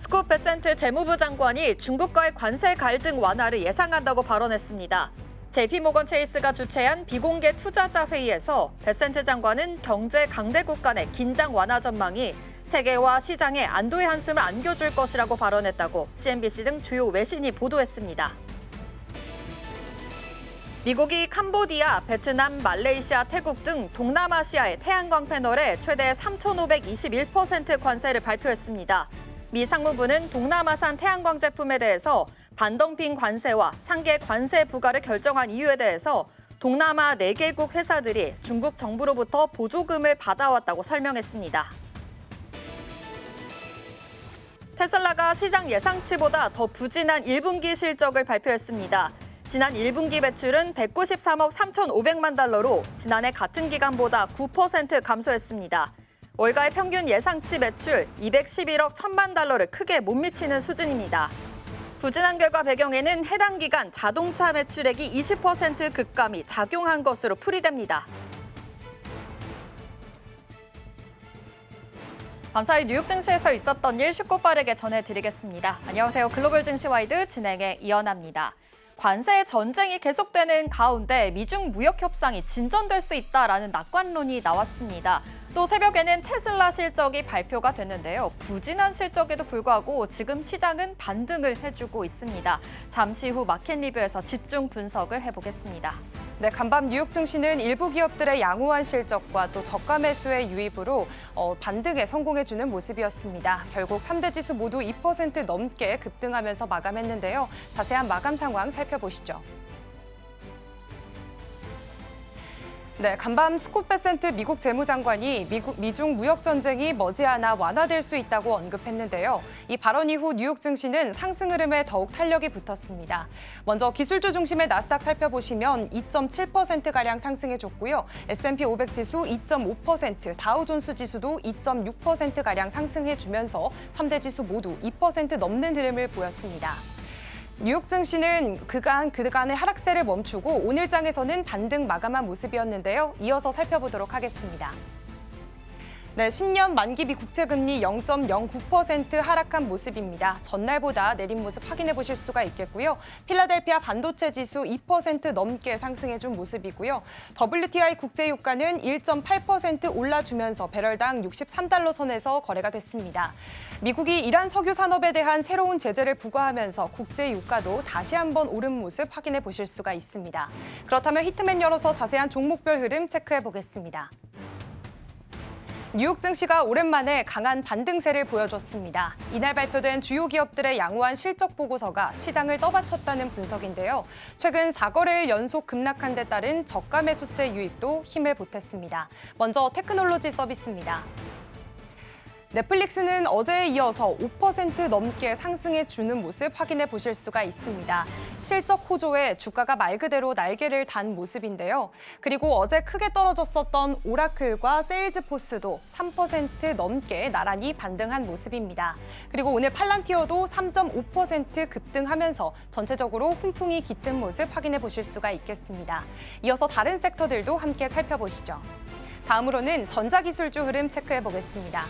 스콧 베센트 재무부 장관이 중국과의 관세 갈등 완화를 예상한다고 발언했습니다. JP모건 체이스가 주최한 비공개 투자자 회의에서 베센트 장관은 경제 강대국 간의 긴장 완화 전망이 세계와 시장에 안도의 한숨을 안겨줄 것이라고 발언했다고 CNBC 등 주요 외신이 보도했습니다. 미국이 캄보디아, 베트남, 말레이시아, 태국 등 동남아시아의 태양광 패널에 최대 3,521% 관세를 발표했습니다. 미 상무부는 동남아산 태양광 제품에 대해서 반덤핑 관세와 상계 관세 부과를 결정한 이유에 대해서 동남아 4개국 회사들이 중국 정부로부터 보조금을 받아왔다고 설명했습니다. 테슬라가 시장 예상치보다 더 부진한 1분기 실적을 발표했습니다. 지난 1분기 매출은 193억 3,500만 달러로 지난해 같은 기간보다 9% 감소했습니다. 월가의 평균 예상치 매출 211억 1천만 달러를 크게 못 미치는 수준입니다. 부진한 결과 배경에는 해당 기간 자동차 매출액이 20% 급감이 작용한 것으로 풀이됩니다. 밤사이 뉴욕 증시에서 있었던 일 쉽고 빠르게 전해드리겠습니다. 안녕하세요. 글로벌 증시와이드 진행의 이연아입니다. 관세 전쟁이 계속되는 가운데 미중 무역 협상이 진전될 수 있다라는 낙관론이 나왔습니다. 또 새벽에는 테슬라 실적이 발표가 됐는데요. 부진한 실적에도 불구하고 지금 시장은 반등을 해주고 있습니다. 잠시 후 마켓 리뷰에서 집중 분석을 해보겠습니다. 네, 간밤 뉴욕 증시는 일부 기업들의 양호한 실적과 또 저가 매수의 유입으로 반등에 성공해주는 모습이었습니다. 결국 3대 지수 모두 2% 넘게 급등하면서 마감했는데요. 자세한 마감 상황 살펴보시죠. 네, 간밤 스콧 베센트 미국 재무장관이 미중 무역 전쟁이 머지않아 완화될 수 있다고 언급했는데요. 이 발언 이후 뉴욕 증시는 상승 흐름에 더욱 탄력이 붙었습니다. 먼저 기술주 중심의 나스닥 살펴보시면 2.7%가량 상승해줬고요. S&P 500 지수 2.5%, 다우존스 지수도 2.6%가량 상승해주면서 3대 지수 모두 2% 넘는 흐름을 보였습니다. 뉴욕 증시는 그간의 하락세를 멈추고 오늘장에서는 반등 마감한 모습이었는데요. 이어서 살펴보도록 하겠습니다. 네, 10년 만기 미 국채금리 0.09% 하락한 모습입니다. 전날보다 내린 모습 확인해 보실 수가 있겠고요. 필라델피아 반도체 지수 2% 넘게 상승해준 모습이고요. WTI 국제유가는 1.8% 올라주면서 배럴당 63달러 선에서 거래가 됐습니다. 미국이 이란 석유 산업에 대한 새로운 제재를 부과하면서 국제유가도 다시 한번 오른 모습 확인해 보실 수가 있습니다. 그렇다면 히트맨 열어서 자세한 종목별 흐름 체크해 보겠습니다. 뉴욕 증시가 오랜만에 강한 반등세를 보여줬습니다. 이날 발표된 주요 기업들의 양호한 실적 보고서가 시장을 떠받쳤다는 분석인데요. 최근 4거래일 연속 급락한 데 따른 저가 매수세 유입도 힘을 보탰습니다. 먼저 테크놀로지 서비스입니다. 넷플릭스는 어제에 이어서 5% 넘게 상승해주는 모습 확인해 보실 수가 있습니다. 실적 호조에 주가가 말 그대로 날개를 단 모습인데요. 그리고 어제 크게 떨어졌었던 오라클과 세일즈포스도 3% 넘게 나란히 반등한 모습입니다. 그리고 오늘 팔란티어도 3.5% 급등하면서 전체적으로 훈풍이 깃든 모습 확인해 보실 수가 있겠습니다. 이어서 다른 섹터들도 함께 살펴보시죠. 다음으로는 전자기술주 흐름 체크해 보겠습니다.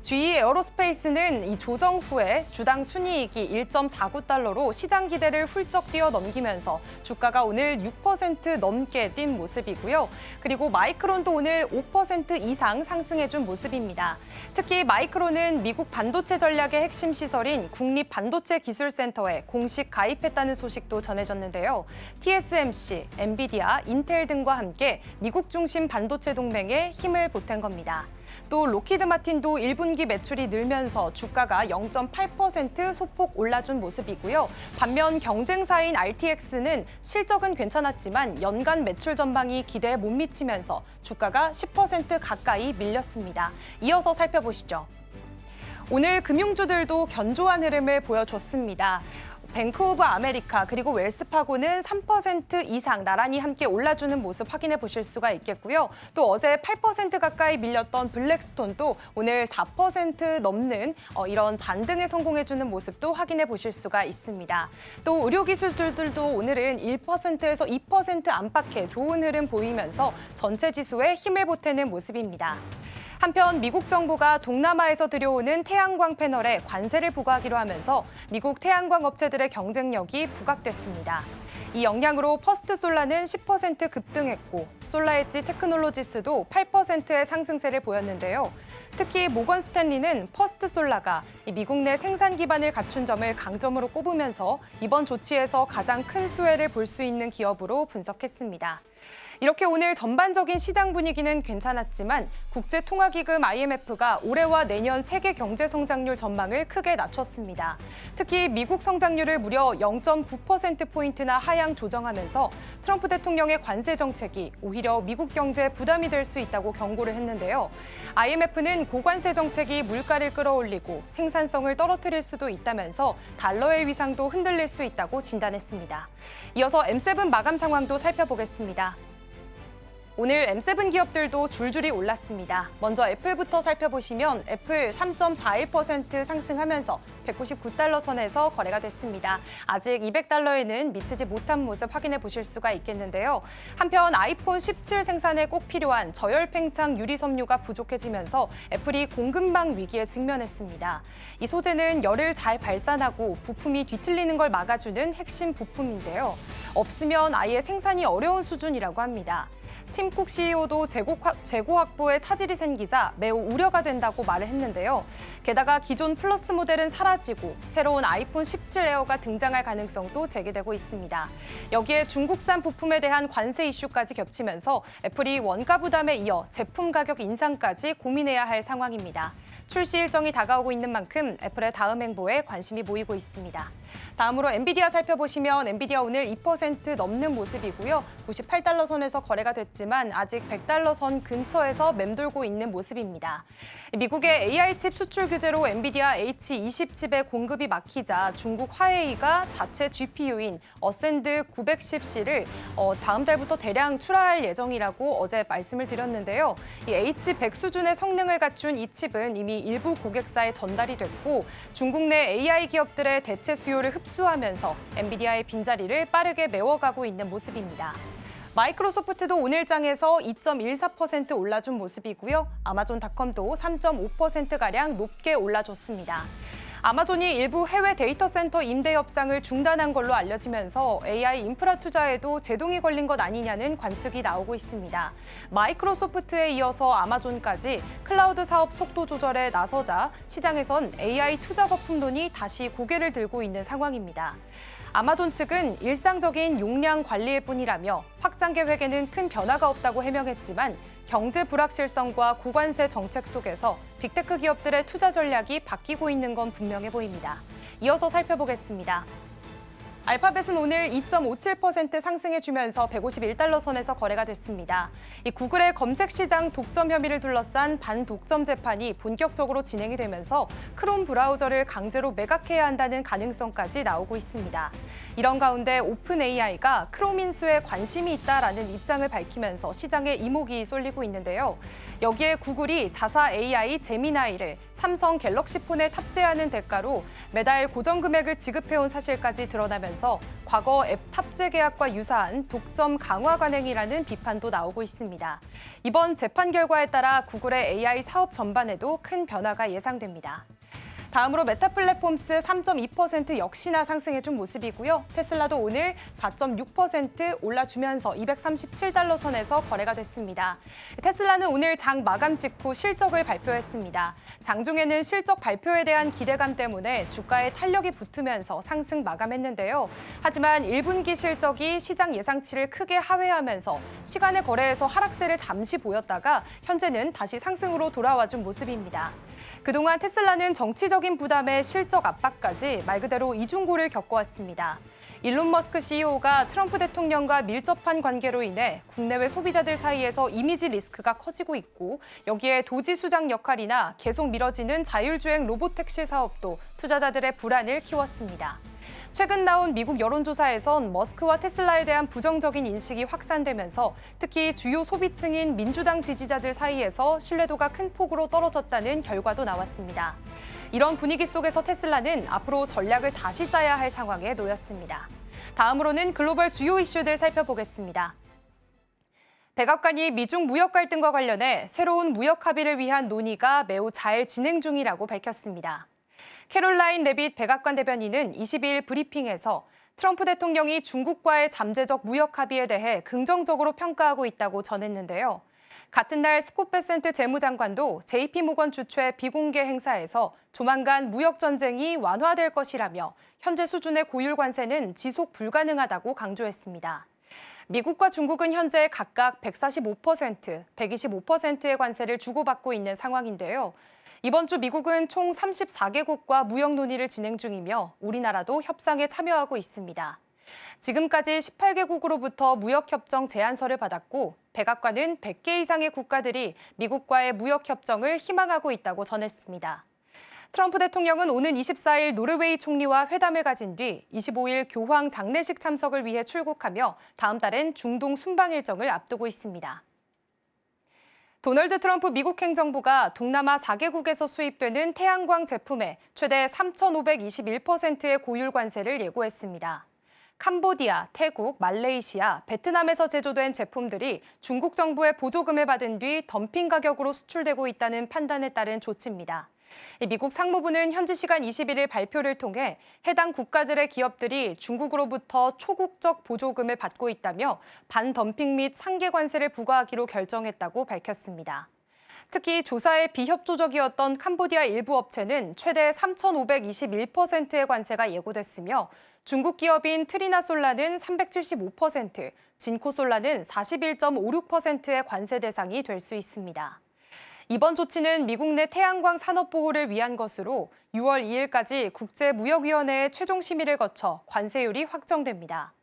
GE 에어로스페이스는 이 조정 후에 주당 순이익이 1.49달러로 시장 기대를 훌쩍 뛰어넘기면서 주가가 오늘 6% 넘게 뛴 모습이고요. 그리고 마이크론도 오늘 5% 이상 상승해준 모습입니다. 특히 마이크론은 미국 반도체 전략의 핵심 시설인 국립반도체기술센터에 공식 가입했다는 소식도 전해졌는데요. TSMC, 엔비디아, 인텔 등과 함께 미국 중심 반도체 동맹에 힘을 보탠 겁니다. 또 로키드 마틴도 1분기 매출이 늘면서 주가가 0.8% 소폭 올라준 모습이고요. 반면 경쟁사인 RTX는 실적은 괜찮았지만 연간 매출 전망이 기대에 못 미치면서 주가가 10% 가까이 밀렸습니다. 이어서 살펴보시죠. 오늘 금융주들도 견조한 흐름을 보여줬습니다. 뱅크 오브 아메리카 그리고 웰스파고는 3% 이상 나란히 함께 올라주는 모습 확인해 보실 수가 있겠고요. 또 어제 8% 가까이 밀렸던 블랙스톤도 오늘 4% 넘는 이런 반등에 성공해주는 모습도 확인해 보실 수가 있습니다. 또 의료기술주들도 오늘은 1%에서 2% 안팎의 좋은 흐름 보이면서 전체 지수에 힘을 보태는 모습입니다. 한편 미국 정부가 동남아에서 들여오는 태양광 패널에 관세를 부과하기로 하면서 미국 태양광 업체들의 경쟁력이 부각됐습니다. 이 영향으로 퍼스트솔라는 10% 급등했고 솔라엣지 테크놀로지스도 8%의 상승세를 보였는데요. 특히 모건 스탠리는 퍼스트솔라가 미국 내 생산 기반을 갖춘 점을 강점으로 꼽으면서 이번 조치에서 가장 큰 수혜를 볼 수 있는 기업으로 분석했습니다. 이렇게 오늘 전반적인 시장 분위기는 괜찮았지만 국제통화기금 IMF가 올해와 내년 세계 경제 성장률 전망을 크게 낮췄습니다. 특히 미국 성장률을 무려 0.9%포인트나 하향 조정하면서 트럼프 대통령의 관세 정책이 오히려 미국 경제에 부담이 될 수 있다고 경고를 했는데요. IMF는 고관세 정책이 물가를 끌어올리고 생산성을 떨어뜨릴 수도 있다면서 달러의 위상도 흔들릴 수 있다고 진단했습니다. 이어서 M7 마감 상황도 살펴보겠습니다. 오늘 M7 기업들도 줄줄이 올랐습니다. 먼저 애플부터 살펴보시면 애플 3.41% 상승하면서 199달러 선에서 거래가 됐습니다. 아직 200달러에는 미치지 못한 모습 확인해 보실 수가 있겠는데요. 한편 아이폰 17 생산에 꼭 필요한 저열 팽창 유리 섬유가 부족해지면서 애플이 공급망 위기에 직면했습니다. 이 소재는 열을 잘 발산하고 부품이 뒤틀리는 걸 막아주는 핵심 부품인데요. 없으면 아예 생산이 어려운 수준이라고 합니다. 팀 쿡 CEO도 재고 확보에 차질이 생기자 매우 우려가 된다고 말을 했는데요. 게다가 기존 플러스 모델은 사라지고 새로운 아이폰 17 에어가 등장할 가능성도 제기되고 있습니다. 여기에 중국산 부품에 대한 관세 이슈까지 겹치면서 애플이 원가 부담에 이어 제품 가격 인상까지 고민해야 할 상황입니다. 출시 일정이 다가오고 있는 만큼 애플의 다음 행보에 관심이 모이고 있습니다. 다음으로 엔비디아 살펴보시면 엔비디아 오늘 2% 넘는 모습이고요. 98달러 선에서 거래가 됐지만 아직 100달러 선 근처에서 맴돌고 있는 모습입니다. 미국의 AI 칩 수출 규제로 엔비디아 H20 칩의 공급이 막히자 중국 화웨이가 자체 GPU인 어센드 910C를 다음 달부터 대량 출하할 예정이라고 어제 말씀을 드렸는데요. 이 H100 수준의 성능을 갖춘 이 칩은 이미 일부 고객사에 전달이 됐고 중국 내 AI 기업들의 대체 수요를 흡수하면서 엔비디아의 빈자리를 빠르게 메워가고 있는 모습입니다. 마이크로소프트도 오늘 장에서 2.14% 올라준 모습이고요. 아마존닷컴도 3.5%가량 높게 올라줬습니다. 아마존이 일부 해외 데이터 센터 임대 협상을 중단한 걸로 알려지면서 AI 인프라 투자에도 제동이 걸린 것 아니냐는 관측이 나오고 있습니다. 마이크로소프트에 이어서 아마존까지 클라우드 사업 속도 조절에 나서자 시장에선 AI 투자 거품론이 다시 고개를 들고 있는 상황입니다. 아마존 측은 일상적인 용량 관리일 뿐이라며 확장 계획에는 큰 변화가 없다고 해명했지만 경제 불확실성과 고관세 정책 속에서 빅테크 기업들의 투자 전략이 바뀌고 있는 건 분명해 보입니다. 이어서 살펴보겠습니다. 알파벳은 오늘 2.57% 상승해주면서 151달러 선에서 거래가 됐습니다. 이 구글의 검색 시장 독점 혐의를 둘러싼 반독점 재판이 본격적으로 진행이 되면서 크롬 브라우저를 강제로 매각해야 한다는 가능성까지 나오고 있습니다. 이런 가운데 오픈 AI가 크롬 인수에 관심이 있다라는 입장을 밝히면서 시장에 이목이 쏠리고 있는데요. 여기에 구글이 자사 AI 제미나이를 삼성 갤럭시 폰에 탑재하는 대가로 매달 고정 금액을 지급해온 사실까지 드러나면서 과거 앱 탑재 계약과 유사한 독점 강화 관행이라는 비판도 나오고 있습니다. 이번 재판 결과에 따라 구글의 AI 사업 전반에도 큰 변화가 예상됩니다. 다음으로 메타 플랫폼스 3.2% 역시나 상승해준 모습이고요. 테슬라도 오늘 4.6% 올라주면서 237달러 선에서 거래가 됐습니다. 테슬라는 오늘 장 마감 직후 실적을 발표했습니다. 장중에는 실적 발표에 대한 기대감 때문에 주가에 탄력이 붙으면서 상승 마감했는데요. 하지만 1분기 실적이 시장 예상치를 크게 하회하면서 시간의 거래에서 하락세를 잠시 보였다가 현재는 다시 상승으로 돌아와준 모습입니다. 그동안 테슬라는 정치적인 부담에 실적 압박까지 말 그대로 이중고를 겪어왔습니다. 일론 머스크 CEO가 트럼프 대통령과 밀접한 관계로 인해 국내외 소비자들 사이에서 이미지 리스크가 커지고 있고 여기에 도지 수장 역할이나 계속 미뤄지는 자율주행 로봇택시 사업도 투자자들의 불안을 키웠습니다. 최근 나온 미국 여론조사에선 머스크와 테슬라에 대한 부정적인 인식이 확산되면서 특히 주요 소비층인 민주당 지지자들 사이에서 신뢰도가 큰 폭으로 떨어졌다는 결과도 나왔습니다. 이런 분위기 속에서 테슬라는 앞으로 전략을 다시 짜야 할 상황에 놓였습니다. 다음으로는 글로벌 주요 이슈들 살펴보겠습니다. 백악관이 미중 무역 갈등과 관련해 새로운 무역 합의를 위한 논의가 매우 잘 진행 중이라고 밝혔습니다. 캐롤라인 레빗 백악관 대변인은 22일 브리핑에서 트럼프 대통령이 중국과의 잠재적 무역 합의에 대해 긍정적으로 평가하고 있다고 전했는데요. 같은 날 스콧 베센트 재무장관도 JP모건 주최 비공개 행사에서 조만간 무역 전쟁이 완화될 것이라며 현재 수준의 고율 관세는 지속 불가능하다고 강조했습니다. 미국과 중국은 현재 각각 145%, 125%의 관세를 주고받고 있는 상황인데요. 이번 주 미국은 총 34개국과 무역 논의를 진행 중이며 우리나라도 협상에 참여하고 있습니다. 지금까지 18개국으로부터 무역협정 제안서를 받았고 백악관은 100개 이상의 국가들이 미국과의 무역협정을 희망하고 있다고 전했습니다. 트럼프 대통령은 오는 24일 노르웨이 총리와 회담을 가진 뒤 25일 교황 장례식 참석을 위해 출국하며 다음 달엔 중동 순방 일정을 앞두고 있습니다. 도널드 트럼프 미국 행정부가 동남아 4개국에서 수입되는 태양광 제품에 최대 3,521%의 고율 관세를 예고했습니다. 캄보디아, 태국, 말레이시아, 베트남에서 제조된 제품들이 중국 정부의 보조금을 받은 뒤 덤핑 가격으로 수출되고 있다는 판단에 따른 조치입니다. 미국 상무부는 현지 시간 21일 발표를 통해 해당 국가들의 기업들이 중국으로부터 초국적 보조금을 받고 있다며 반덤핑 및 상계 관세를 부과하기로 결정했다고 밝혔습니다. 특히 조사에 비협조적이었던 캄보디아 일부 업체는 최대 3,521%의 관세가 예고됐으며 중국 기업인 트리나솔라는 375%, 진코솔라는 41.56%의 관세 대상이 될 수 있습니다. 이번 조치는 미국 내 태양광 산업 보호를 위한 것으로 6월 2일까지 국제무역위원회의 최종 심의를 거쳐 관세율이 확정됩니다.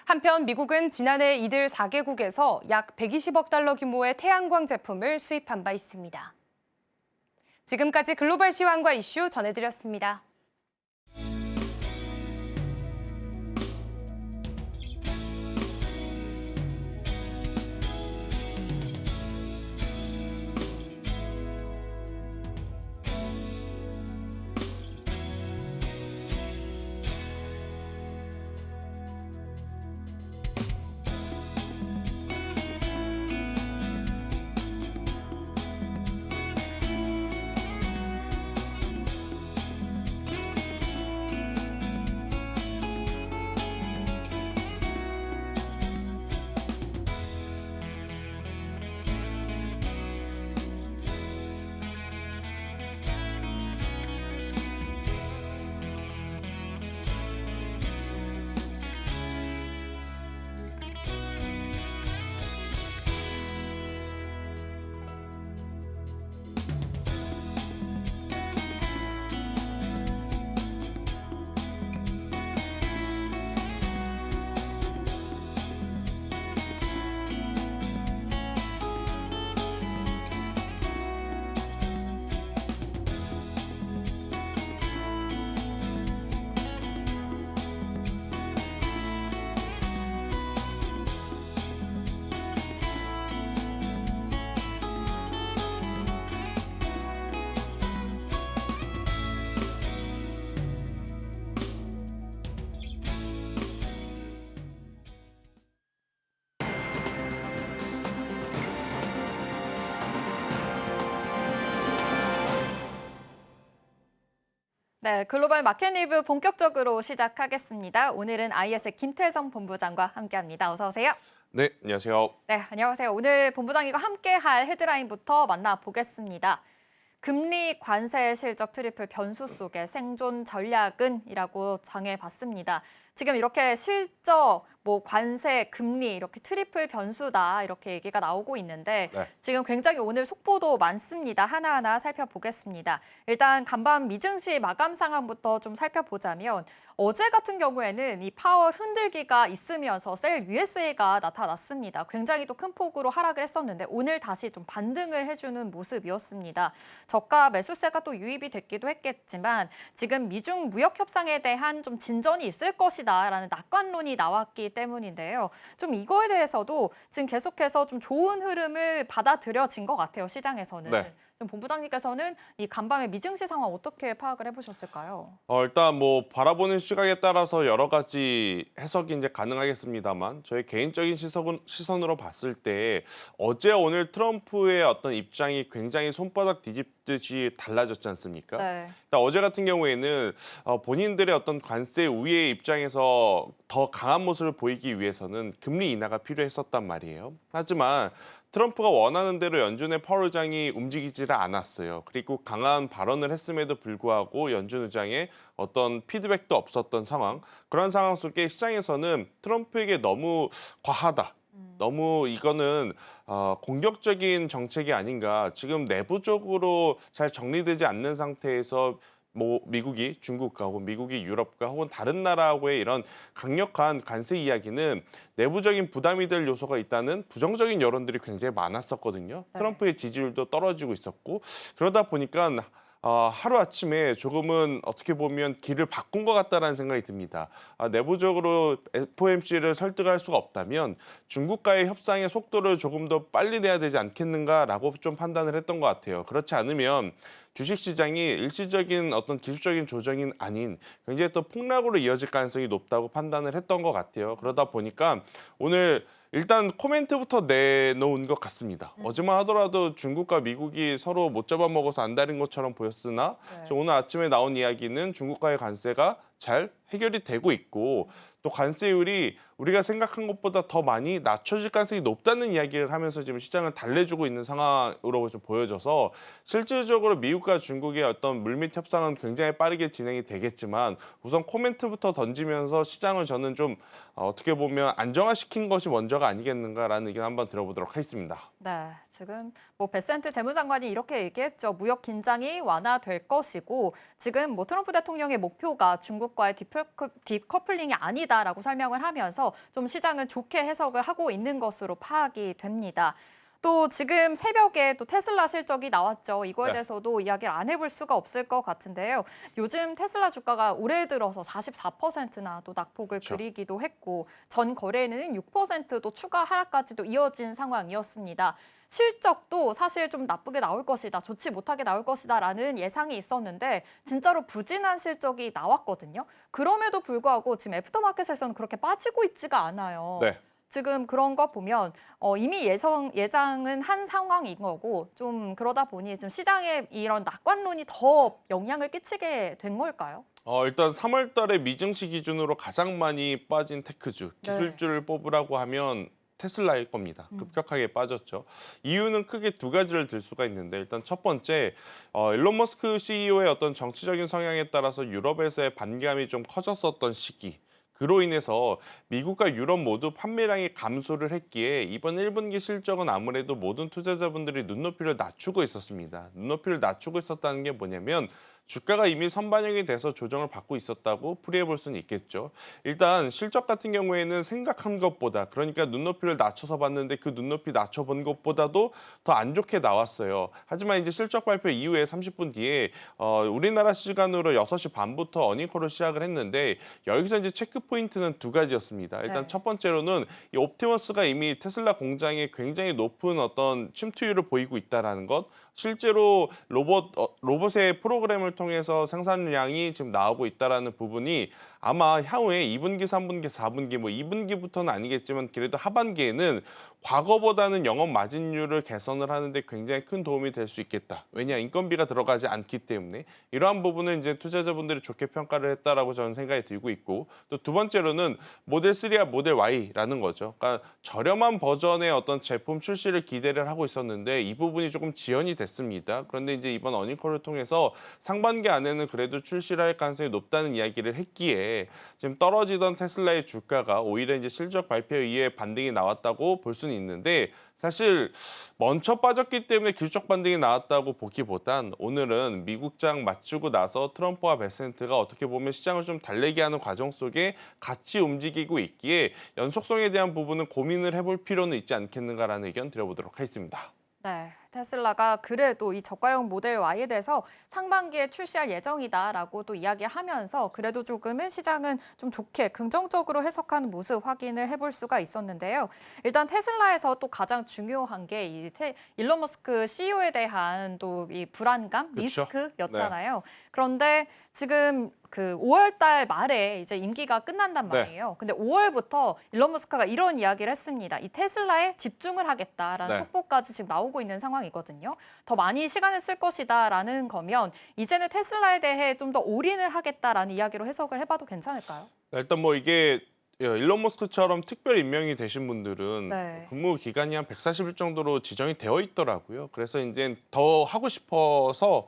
한편 미국은 지난해 이들 4개국에서 약 120억 달러 규모의 태양광 제품을 수입한 바 있습니다. 지금까지 글로벌 시황과 이슈 전해드렸습니다. 네, 글로벌 마켓 리뷰 본격적으로 시작하겠습니다. 오늘은 IS의 김태성 본부장과 함께합니다. 어서 오세요. 네, 안녕하세요. 네, 안녕하세요. 오늘 본부장님과 함께할 헤드라인부터 만나보겠습니다. 금리 관세 실적 트리플 변수 속에 생존 전략은이라고 정해봤습니다. 지금 이렇게 실적, 관세, 금리 이렇게 트리플 변수다 이렇게 얘기가 나오고 있는데 네. 지금 굉장히 오늘 속보도 많습니다. 하나하나 살펴보겠습니다. 일단 간밤 미증시 마감 상황부터 좀 살펴보자면 어제 같은 경우에는 이 파월 흔들기가 있으면서 셀 USA가 나타났습니다. 굉장히 또 큰 폭으로 하락을 했었는데 오늘 다시 좀 반등을 해주는 모습이었습니다. 저가 매수세가 또 유입이 됐기도 했겠지만 지금 미중 무역 협상에 대한 좀 진전이 있을 것이다라는 낙관론이 나왔기 때문인데요. 좀 이거에 대해서도 지금 계속해서 좀 좋은 흐름을 받아들여진 것 같아요. 시장에서는. 네. 좀 본부장님께서는 이 간밤의 미증시 상황 어떻게 파악을 해보셨을까요? 일단 뭐 바라보는 시각에 따라서 여러 가지 해석이 이제 가능하겠습니다만 저의 개인적인 시선으로 봤을 때 어제 오늘 트럼프의 어떤 입장이 굉장히 손바닥 뒤집듯이 달라졌지 않습니까? 네. 일단 어제 같은 경우에는 본인들의 어떤 관세 우위의 입장에서 더 강한 모습을 보이기 위해서는 금리 인하가 필요했었단 말이에요. 하지만 트럼프가 원하는 대로 연준의 파월 의장이 움직이지를 않았어요. 그리고 강한 발언을 했음에도 불구하고 연준 의장의 어떤 피드백도 없었던 상황. 그런 상황 속에 시장에서는 트럼프에게 너무 과하다. 너무 이거는 공격적인 정책이 아닌가. 지금 내부적으로 잘 정리되지 않는 상태에서 뭐 미국이 중국과 혹은 미국이 유럽과 혹은 다른 나라하고의 이런 강력한 관세 이야기는 내부적인 부담이 될 요소가 있다는 부정적인 여론들이 굉장히 많았었거든요. 네. 트럼프의 지지율도 떨어지고 있었고 그러다 보니까 하루아침에 조금은 어떻게 보면 길을 바꾼 것 같다는 생각이 듭니다. 내부적으로 FOMC를 설득할 수가 없다면 중국과의 협상의 속도를 조금 더 빨리 내야 되지 않겠는가라고 좀 판단을 했던 것 같아요. 그렇지 않으면 주식시장이 일시적인 어떤 기술적인 조정이 아닌 굉장히 또 폭락으로 이어질 가능성이 높다고 판단을 했던 것 같아요. 그러다 보니까 오늘 일단 코멘트부터 내놓은 것 같습니다. 어제만 하더라도 중국과 미국이 서로 못 잡아먹어서 안달인 것처럼 보였으나 네. 오늘 아침에 나온 이야기는 중국과의 관세가 잘 해결이 되고 있고 또 관세율이 우리가 생각한 것보다 더 많이 낮춰질 가능성이 높다는 이야기를 하면서 지금 시장을 달래주고 있는 상황으로 좀 보여져서 실질적으로 미국과 중국의 어떤 물밑 협상은 굉장히 빠르게 진행이 되겠지만 우선 코멘트부터 던지면서 시장을 저는 좀 어떻게 보면 안정화시킨 것이 먼저가 아니겠는가라는 의견 한번 들어보도록 하겠습니다. 네, 지금 뭐 베센트 재무장관이 이렇게 얘기했죠. 무역 긴장이 완화될 것이고 지금 뭐 트럼프 대통령의 목표가 중국과의 딥커플링이 아니다라고 설명을 하면서 좀 시장은 좋게 해석을 하고 있는 것으로 파악이 됩니다. 또 지금 새벽에 또 테슬라 실적이 나왔죠. 이거에 네. 대해서도 이야기를 안 해볼 수가 없을 것 같은데요. 요즘 테슬라 주가가 올해 들어서 44%나 또 낙폭을 그렇죠. 그리기도 했고 전 거래는 6%도 추가 하락까지도 이어진 상황이었습니다. 실적도 사실 좀 나쁘게 나올 것이다, 좋지 못하게 나올 것이다라는 예상이 있었는데 진짜로 부진한 실적이 나왔거든요. 그럼에도 불구하고 지금 애프터마켓에서는 그렇게 빠지고 있지가 않아요. 네. 지금 그런 거 보면 이미 예상은 한 상황인 거고 좀 그러다 보니 지금 시장에 이런 낙관론이 더 영향을 끼치게 된 걸까요? 일단 3월 달에 미증시 기준으로 가장 많이 빠진 테크주, 기술주를 뽑으라고 하면 테슬라일 겁니다. 급격하게 빠졌죠. 이유는 크게 두 가지를 들 수가 있는데 일단 첫 번째, 일론 머스크 CEO의 어떤 정치적인 성향에 따라서 유럽에서의 반감이 좀 커졌었던 시기. 그로 인해서 미국과 유럽 모두 판매량이 감소를 했기에 이번 1분기 실적은 아무래도 모든 투자자분들이 눈높이를 낮추고 있었습니다. 눈높이를 낮추고 있었다는 게 뭐냐면 주가가 이미 선반영이 돼서 조정을 받고 있었다고 풀이해 볼 수는 있겠죠. 일단 실적 같은 경우에는 생각한 것보다 그러니까 눈높이를 낮춰서 봤는데 그 눈높이 낮춰본 것보다도 더 안 좋게 나왔어요. 하지만 이제 실적 발표 이후에 30분 뒤에 우리나라 시간으로 6시 반부터 어닝콜을 시작을 했는데 여기서 이제 체크 포인트는 두 가지였습니다. 일단 네. 첫 번째로는 이 옵티머스가 이미 테슬라 공장에 굉장히 높은 어떤 침투율을 보이고 있다라는 것. 실제로 로봇의 프로그램을 통해서 생산량이 지금 나오고 있다라는 부분이 아마 향후에 2분기, 3분기, 4분기, 뭐 2분기부터는 아니겠지만 그래도 하반기에는 과거보다는 영업 마진율을 개선을 하는데 굉장히 큰 도움이 될 수 있겠다. 왜냐 인건비가 들어가지 않기 때문에 이러한 부분은 이제 투자자분들이 좋게 평가를 했다라고 저는 생각이 들고 있고 또 두 번째로는 모델 3와 모델 Y라는 거죠. 그러니까 저렴한 버전의 어떤 제품 출시를 기대를 하고 있었는데 이 부분이 조금 지연이 됐습니다. 그런데 이제 이번 어닝콜을 통해서 상반기 안에는 그래도 출시를 할 가능성이 높다는 이야기를 했기에 지금 떨어지던 테슬라의 주가가 오히려 이제 실적 발표에 의해 반등이 나왔다고 볼 수는 있는데 사실 먼저 빠졌기 때문에 기술적 반등이 나왔다고 보기보단 오늘은 미국장 맞추고 나서 트럼프와 베센트가 어떻게 보면 시장을 좀 달래게 하는 과정 속에 같이 움직이고 있기에 연속성에 대한 부분은 고민을 해볼 필요는 있지 않겠는가라는 의견 드려보도록 하겠습니다. 네. 테슬라가 그래도 이 저가형 모델 Y에 대해서 상반기에 출시할 예정이다라고 또 이야기하면서 그래도 조금은 시장은 좀 좋게 긍정적으로 해석하는 모습 확인을 해볼 수가 있었는데요. 일단 테슬라에서 또 가장 중요한 게 이 일론 머스크 CEO에 대한 또 이 불안감, 그쵸? 리스크였잖아요. 그런데 지금 그 5월 달 말에 이제 임기가 끝난단 네. 말이에요. 근데 5월부터 일론 머스크가 이런 이야기를 했습니다. 이 테슬라에 집중을 하겠다라는 네. 속보까지 지금 나오고 있는 상황이거든요. 더 많이 시간을 쓸 것이다라는 거면 이제는 테슬라에 대해 좀 더 올인을 하겠다라는 이야기로 해석을 해봐도 괜찮을까요? 일단 뭐 이게 일론 머스크처럼 특별 임명이 되신 분들은 네. 근무 기간이 한 140일 정도로 지정이 되어 있더라고요. 그래서 이제 더 하고 싶어서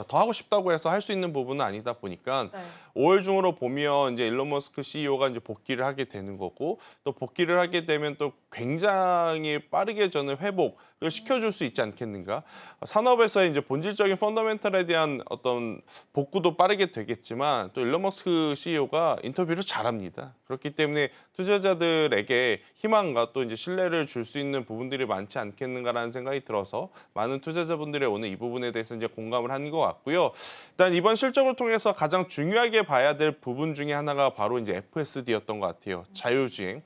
더 하고 싶다고 해서 할 수 있는 부분은 아니다 보니까 네. 5월 중으로 보면 이제 일론 머스크 CEO가 이제 복귀를 하게 되는 거고 또 복귀를 하게 되면 또 굉장히 빠르게 저는 회복을 시켜줄 수 있지 않겠는가. 산업에서 이제 본질적인 펀더멘털에 대한 어떤 복구도 빠르게 되겠지만 또 일론 머스크 CEO가 인터뷰를 잘합니다. 그렇기 때문에 투자자들에게 희망과 또 이제 신뢰를 줄 수 있는 부분들이 많지 않겠는가라는 생각이 들어서 많은 투자자분들이 오늘 이 부분에 대해서 이제 공감을 하는 것 같고요. 일단 이번 실적을 통해서 가장 중요하게 봐야 될 부분 중에 하나가 바로 이제 FSD였던 것 같아요. 자율주행.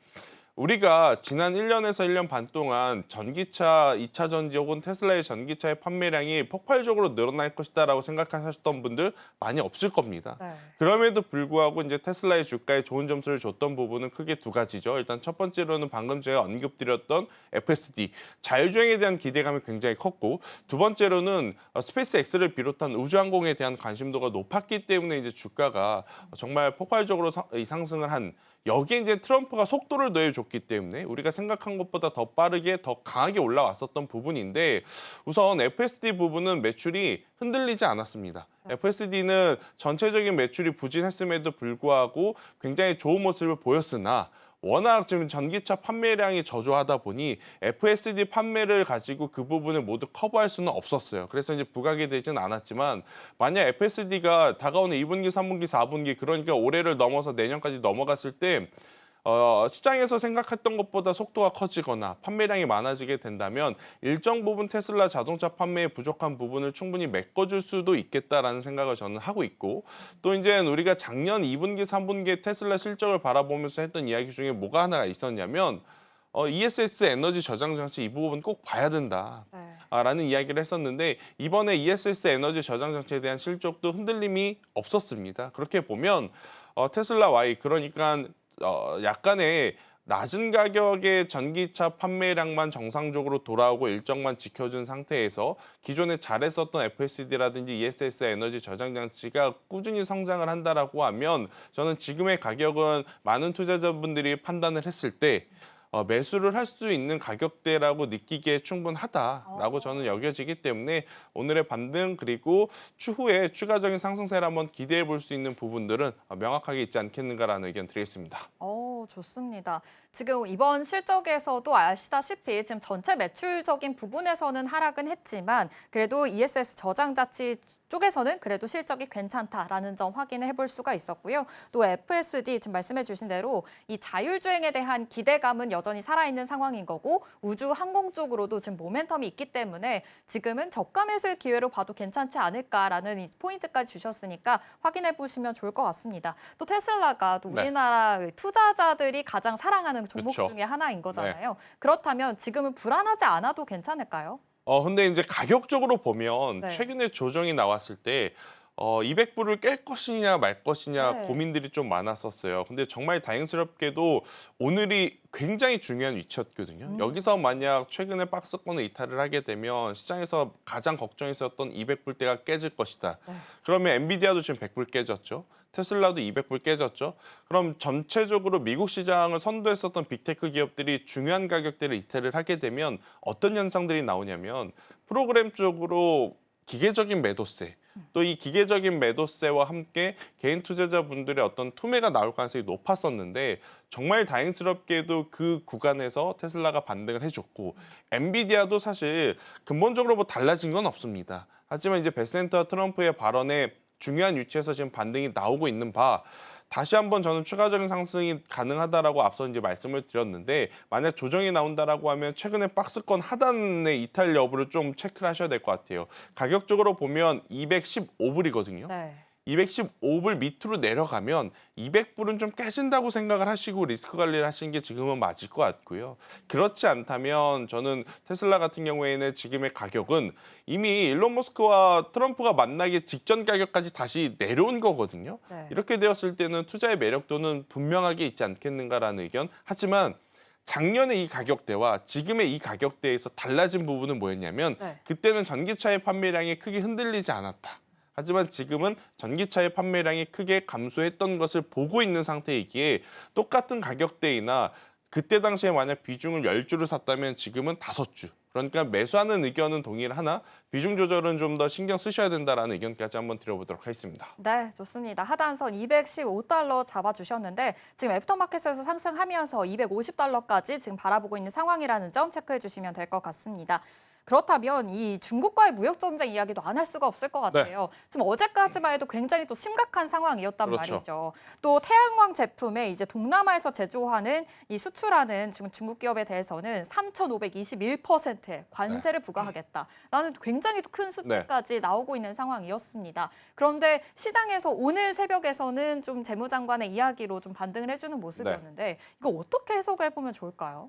우리가 지난 1년에서 1년 반 동안 전기차, 2차 전지 혹은 테슬라의 전기차의 판매량이 폭발적으로 늘어날 것이다라고 생각하셨던 분들 많이 없을 겁니다. 네. 그럼에도 불구하고 이제 테슬라의 주가에 좋은 점수를 줬던 부분은 크게 두 가지죠. 일단 첫 번째로는 방금 제가 언급드렸던 FSD, 자율주행에 대한 기대감이 굉장히 컸고 두 번째로는 스페이스 X를 비롯한 우주항공에 대한 관심도가 높았기 때문에 이제 주가가 정말 폭발적으로 상승을 한 여기에 이제 트럼프가 속도를 더해줬기 때문에 우리가 생각한 것보다 더 빠르게 더 강하게 올라왔었던 부분인데 우선 FSD 부분은 매출이 흔들리지 않았습니다. FSD는 전체적인 매출이 부진했음에도 불구하고 굉장히 좋은 모습을 보였으나 워낙 지금 전기차 판매량이 저조하다 보니 FSD 판매를 가지고 그 부분을 모두 커버할 수는 없었어요. 그래서 이제 부각이 되지는 않았지만 만약 FSD가 다가오는 2분기, 3분기, 4분기 그러니까 올해를 넘어서 내년까지 넘어갔을 때 시장에서 생각했던 것보다 속도가 커지거나 판매량이 많아지게 된다면 일정 부분 테슬라 자동차 판매에 부족한 부분을 충분히 메꿔줄 수도 있겠다라는 생각을 저는 하고 있고 또 이제 우리가 작년 2분기, 3분기에 테슬라 실적을 바라보면서 했던 이야기 중에 뭐가 하나가 있었냐면 ESS 에너지 저장 장치 이 부분 꼭 봐야 된다. 네. 라는 이야기를 했었는데 이번에 ESS 에너지 저장 장치에 대한 실적도 흔들림이 없었습니다. 그렇게 보면 테슬라 Y 그러니까 약간의 낮은 가격의 전기차 판매량만 정상적으로 돌아오고 일정만 지켜준 상태에서 기존에 잘했었던 FSD라든지 ESS 에너지 저장 장치가 꾸준히 성장을 한다라고 하면 저는 지금의 가격은 많은 투자자분들이 판단을 했을 때 매수를 할 수 있는 가격대라고 느끼기에 충분하다라고 저는 여겨지기 때문에 오늘의 반등 그리고 추후에 추가적인 상승세를 한번 기대해 볼 수 있는 부분들은 명확하게 있지 않겠는가라는 의견 드리겠습니다. 좋습니다. 지금 이번 실적에서도 아시다시피 지금 전체 매출적인 부분에서는 하락은 했지만 그래도 ESS 저장 장치 쪽에서는 그래도 실적이 괜찮다라는 점 확인을 해볼 수가 있었고요. 또 FSD 지금 말씀해 주신 대로 이 자율주행에 대한 기대감은 여전히 살아있는 상황인 거고 우주 항공 쪽으로도 지금 모멘텀이 있기 때문에 지금은 저가 매수의 기회로 봐도 괜찮지 않을까라는 이 포인트까지 주셨으니까 확인해 보시면 좋을 것 같습니다. 또 테슬라가 또 우리나라 투자자들이 가장 사랑하는 종목 그쵸. 중에 하나인 거잖아요. 그렇다면 지금은 불안하지 않아도 괜찮을까요? 근데 이제 가격적으로 보면 네. 최근에 조정이 나왔을 때 200불을 깰 것이냐 말 것이냐 네. 고민들이 좀 많았었어요. 근데 정말 다행스럽게도 오늘이 굉장히 중요한 위치였거든요. 여기서 만약 최근에 박스권을 이탈을 하게 되면 시장에서 가장 걱정했었던 200불대가 깨질 것이다. 네. 그러면 엔비디아도 지금 100불 깨졌죠. 테슬라도 200불 깨졌죠. 그럼 전체적으로 미국 시장을 선도했었던 빅테크 기업들이 중요한 가격대를 이탈을 하게 되면 어떤 현상들이 나오냐면 프로그램 쪽으로 기계적인 매도세, 또 이 기계적인 매도세와 함께 개인 투자자분들의 어떤 투매가 나올 가능성이 높았었는데 정말 다행스럽게도 그 구간에서 테슬라가 반등을 해줬고 엔비디아도 사실 근본적으로 뭐 달라진 건 없습니다. 하지만 이제 베센터 트럼프의 발언에 중요한 위치에서 지금 반등이 나오고 있는 바 다시 한번 저는 추가적인 상승이 가능하다라고 앞서 이제 말씀을 드렸는데 만약 조정이 나온다라고 하면 최근에 박스권 하단의 이탈 여부를 좀 체크를 하셔야 될 것 같아요. 가격적으로 보면 215불이거든요. 네. 215불 밑으로 내려가면 200불은 좀 깨진다고 생각을 하시고 리스크 관리를 하시는 게 지금은 맞을 것 같고요. 그렇지 않다면 저는 테슬라 같은 경우에는 지금의 가격은 이미 일론 머스크와 트럼프가 만나기 직전 가격까지 다시 내려온 거거든요. 네. 이렇게 되었을 때는 투자의 매력도는 분명하게 있지 않겠는가라는 의견. 하지만 작년에 이 가격대와 지금의 이 가격대에서 달라진 부분은 뭐였냐면 네. 그때는 전기차의 판매량이 크게 흔들리지 않았다. 하지만 지금은 전기차의 판매량이 크게 감소했던 것을 보고 있는 상태이기에 똑같은 가격대이나 그때 당시에 만약 비중을 10주를 샀다면 지금은 5주. 그러니까 매수하는 의견은 동일하나 비중 조절은 좀 더 신경 쓰셔야 된다라는 의견까지 한번 드려보도록 하겠습니다. 네, 좋습니다. 하단선 215달러 잡아주셨는데 지금 애프터마켓에서 상승하면서 250달러까지 지금 바라보고 있는 상황이라는 점 체크해 주시면 될 것 같습니다. 그렇다면 이 중국과의 무역 전쟁 이야기도 안 할 수가 없을 것 같아요. 지금 어제까지만 해도 굉장히 또 심각한 상황이었단 그렇죠. 말이죠. 또 태양광 제품에 이제 동남아에서 제조하는 이 수출하는 중국 기업에 대해서는 3,521%의 관세를 부과하겠다라는 굉장히 큰 수치까지 나오고 있는 상황이었습니다. 그런데 시장에서 오늘 새벽에서는 좀 재무장관의 이야기로 좀 반등을 해주는 모습이었는데 이거 어떻게 해석을 해보면 좋을까요?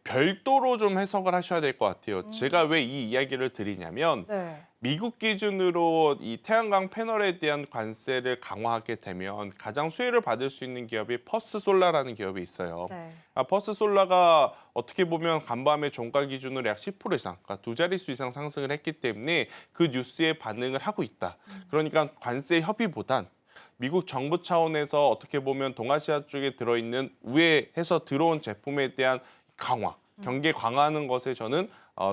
별도로 좀 해석을 하셔야 될 것 같아요. 제가 왜 이 이야기를 드리냐면 네. 미국 기준으로 이 태양광 패널에 대한 관세를 강화하게 되면 가장 수혜를 받을 수 있는 기업이 퍼스솔라라는 기업이 있어요. 네. 퍼스솔라가 어떻게 보면 간밤에 종가 기준으로 약 10% 이상, 그러니까 두 자릿수 이상 상승을 했기 때문에 그 뉴스에 반응을 하고 있다. 그러니까 관세 협의보단 미국 정부 차원에서 어떻게 보면 동아시아 쪽에 들어있는 우회해서 들어온 제품에 대한 강화, 경계 강화하는 것에 저는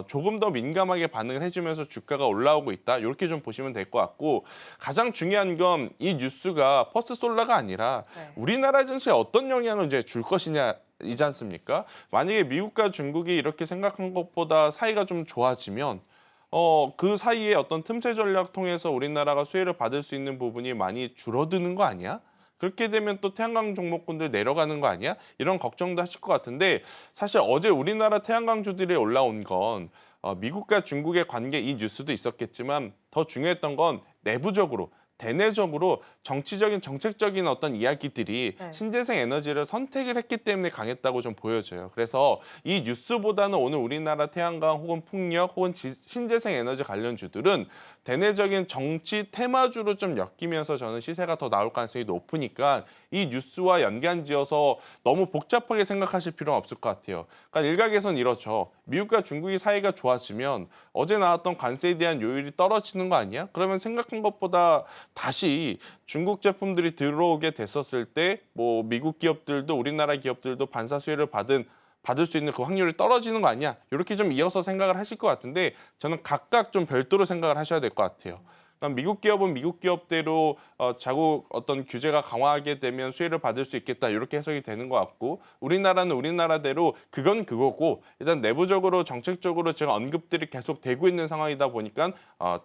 조금 더 민감하게 반응을 해주면서 주가가 올라오고 있다. 이렇게 좀 보시면 될 것 같고 가장 중요한 건 이 뉴스가 퍼스솔라가 아니라 네. 우리나라 증시에 어떤 영향을 이제 줄 것이냐이지 않습니까? 만약에 미국과 중국이 이렇게 생각한 것보다 사이가 좀 좋아지면 그 사이에 어떤 틈새 전략 통해서 우리나라가 수혜를 받을 수 있는 부분이 많이 줄어드는 거 아니야? 그렇게 되면 또 태양광 종목군들 내려가는 거 아니야? 이런 걱정도 하실 것 같은데 사실 어제 우리나라 태양광주들이 올라온 건 미국과 중국의 관계 이 뉴스도 있었겠지만 더 중요했던 건 내부적으로 대내적으로 정치적인 정책적인 어떤 이야기들이 네. 신재생 에너지를 선택을 했기 때문에 강했다고 좀 보여져요. 그래서 이 뉴스보다는 오늘 우리나라 태양광 혹은 풍력 혹은 신재생 에너지 관련주들은 대내적인 정치 테마주로 좀 엮이면서 저는 시세가 더 나올 가능성이 높으니까 이 뉴스와 연관지어서 너무 복잡하게 생각하실 필요는 없을 것 같아요. 그러니까 일각에서는 이렇죠. 미국과 중국이 사이가 좋아지면 어제 나왔던 관세에 대한 요율이 떨어지는 거 아니야? 그러면 생각한 것보다 다시 중국 제품들이 들어오게 됐었을 때 뭐 미국 기업들도 우리나라 기업들도 반사 수혜를 받을 수 있는 그 확률이 떨어지는 거 아니야? 이렇게 좀 이어서 생각을 하실 것 같은데 저는 각각 좀 별도로 생각을 하셔야 될 것 같아요. 그러니까 미국 기업은 미국 기업대로 자국 어떤 규제가 강화하게 되면 수혜를 받을 수 있겠다 이렇게 해석이 되는 것 같고 우리나라는 우리나라대로 그건 그거고 일단 내부적으로 정책적으로 지금 언급들이 계속 되고 있는 상황이다 보니까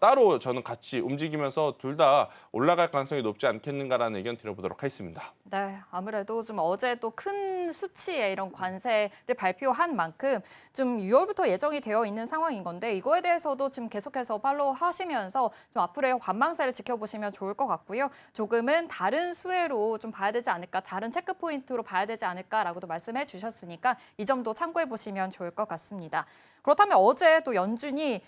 따로 저는 같이 움직이면서 둘 다 올라갈 가능성이 높지 않겠는가라는 의견 드려보도록 하겠습니다. 네, 아무래도 좀 어제 또 큰 수치의 이런 관세를 발표한 만큼 좀 6월부터 예정이 되어 있는 상황인 건데 이거에 대해서도 지금 계속해서 팔로우 하시면서 좀 앞으로의 관망세를 지켜보시면 좋을 것 같고요. 조금은 다른 수혜로 좀 봐야 되지 않을까, 다른 체크 포인트로 봐야 되지 않을까라고도 말씀해 주셨으니까 이 점도 참고해 보시면 좋을 것 같습니다. 그렇다면 어제 또 연준이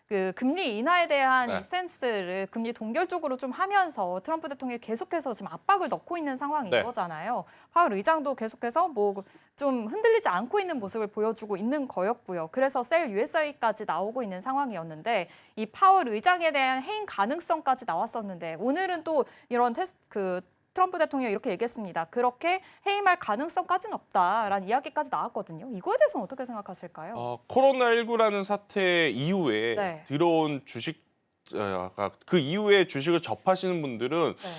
그 금리 인하에 대한 네. 이 스탠스를 금리 동결 쪽으로 좀 하면서 트럼프 대통령이 계속해서 지금 압박을 넣고 있는 상황인 네. 거잖아요. 파월 의장도 계속해서 뭐 좀 흔들리지 않고 있는 모습을 보여주고 있는 거였고요. 그래서 셀 USI까지 나오고 있는 상황이었는데 이 파월 의장에 대한 해임 가능성까지 나왔었는데 오늘은 또 이런 트럼프 대통령이 이렇게 얘기했습니다. 그렇게 해임할 가능성까지는 없다라는 이야기까지 나왔거든요. 이거에 대해서는 어떻게 생각하실까요? 코로나19라는 사태 이후에 네. 들어온 그 이후에 주식을 접하시는 분들은 네.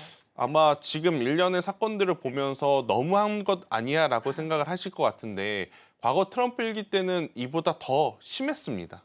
아마 지금 일련의 사건들을 보면서 너무한 것 아니야라고 생각을 하실 것 같은데 과거 트럼프 일기 때는 이보다 더 심했습니다.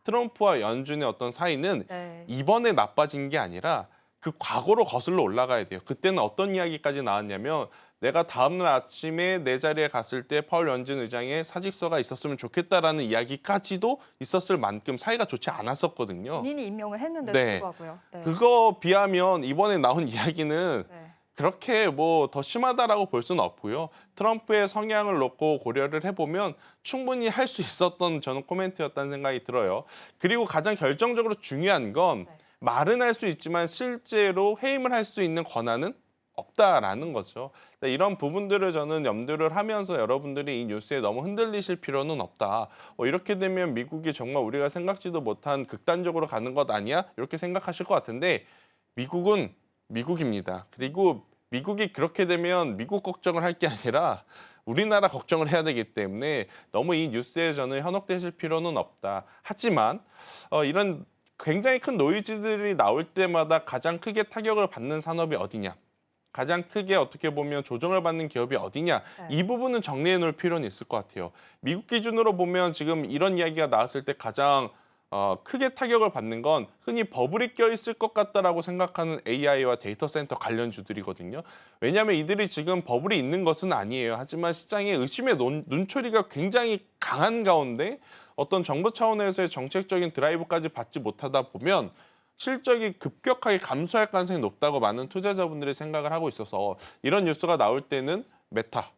트럼프와 연준의 어떤 사이는 네. 이번에 나빠진 게 아니라 그 과거로 거슬러 올라가야 돼요. 그때는 어떤 이야기까지 나왔냐면 내가 다음날 아침에 내 자리에 갔을 때 파월 연준 의장의 사직서가 있었으면 좋겠다라는 이야기까지도 있었을 만큼 사이가 좋지 않았었거든요. 본인이 임명을 했는데도 네. 불구하고요. 네. 그거 비하면 이번에 나온 이야기는 네. 그렇게 뭐 더 심하다라고 볼 수는 없고요. 트럼프의 성향을 놓고 고려를 해보면 충분히 할 수 있었던 저는 코멘트였다는 생각이 들어요. 그리고 가장 결정적으로 중요한 건 네. 말은 할 수 있지만 실제로 해임을 할 수 있는 권한은 없다라는 거죠. 이런 부분들을 저는 염두를 하면서 여러분들이 이 뉴스에 너무 흔들리실 필요는 없다. 이렇게 되면 미국이 정말 우리가 생각지도 못한 극단적으로 가는 것 아니야? 이렇게 생각하실 것 같은데 미국은 미국입니다. 그리고 미국이 그렇게 되면 미국 걱정을 할 게 아니라 우리나라 걱정을 해야 되기 때문에 너무 이 뉴스에 저는 현혹되실 필요는 없다. 하지만 이런 굉장히 큰 노이즈들이 나올 때마다 가장 크게 타격을 받는 산업이 어디냐? 가장 크게 어떻게 보면 조정을 받는 기업이 어디냐? 네. 이 부분은 정리해 놓을 필요는 있을 것 같아요. 미국 기준으로 보면 지금 이런 이야기가 나왔을 때 가장 크게 타격을 받는 건 흔히 버블이 껴있을 것 같다라고 생각하는 AI와 데이터 센터 관련주들이거든요. 왜냐하면 이들이 지금 버블이 있는 것은 아니에요. 하지만 시장의 의심의 눈초리가 굉장히 강한 가운데 어떤 정부 차원에서의 정책적인 드라이브까지 받지 못하다 보면 실적이 급격하게 감소할 가능성이 높다고 많은 투자자분들이 생각을 하고 있어서 이런 뉴스가 나올 때는 메타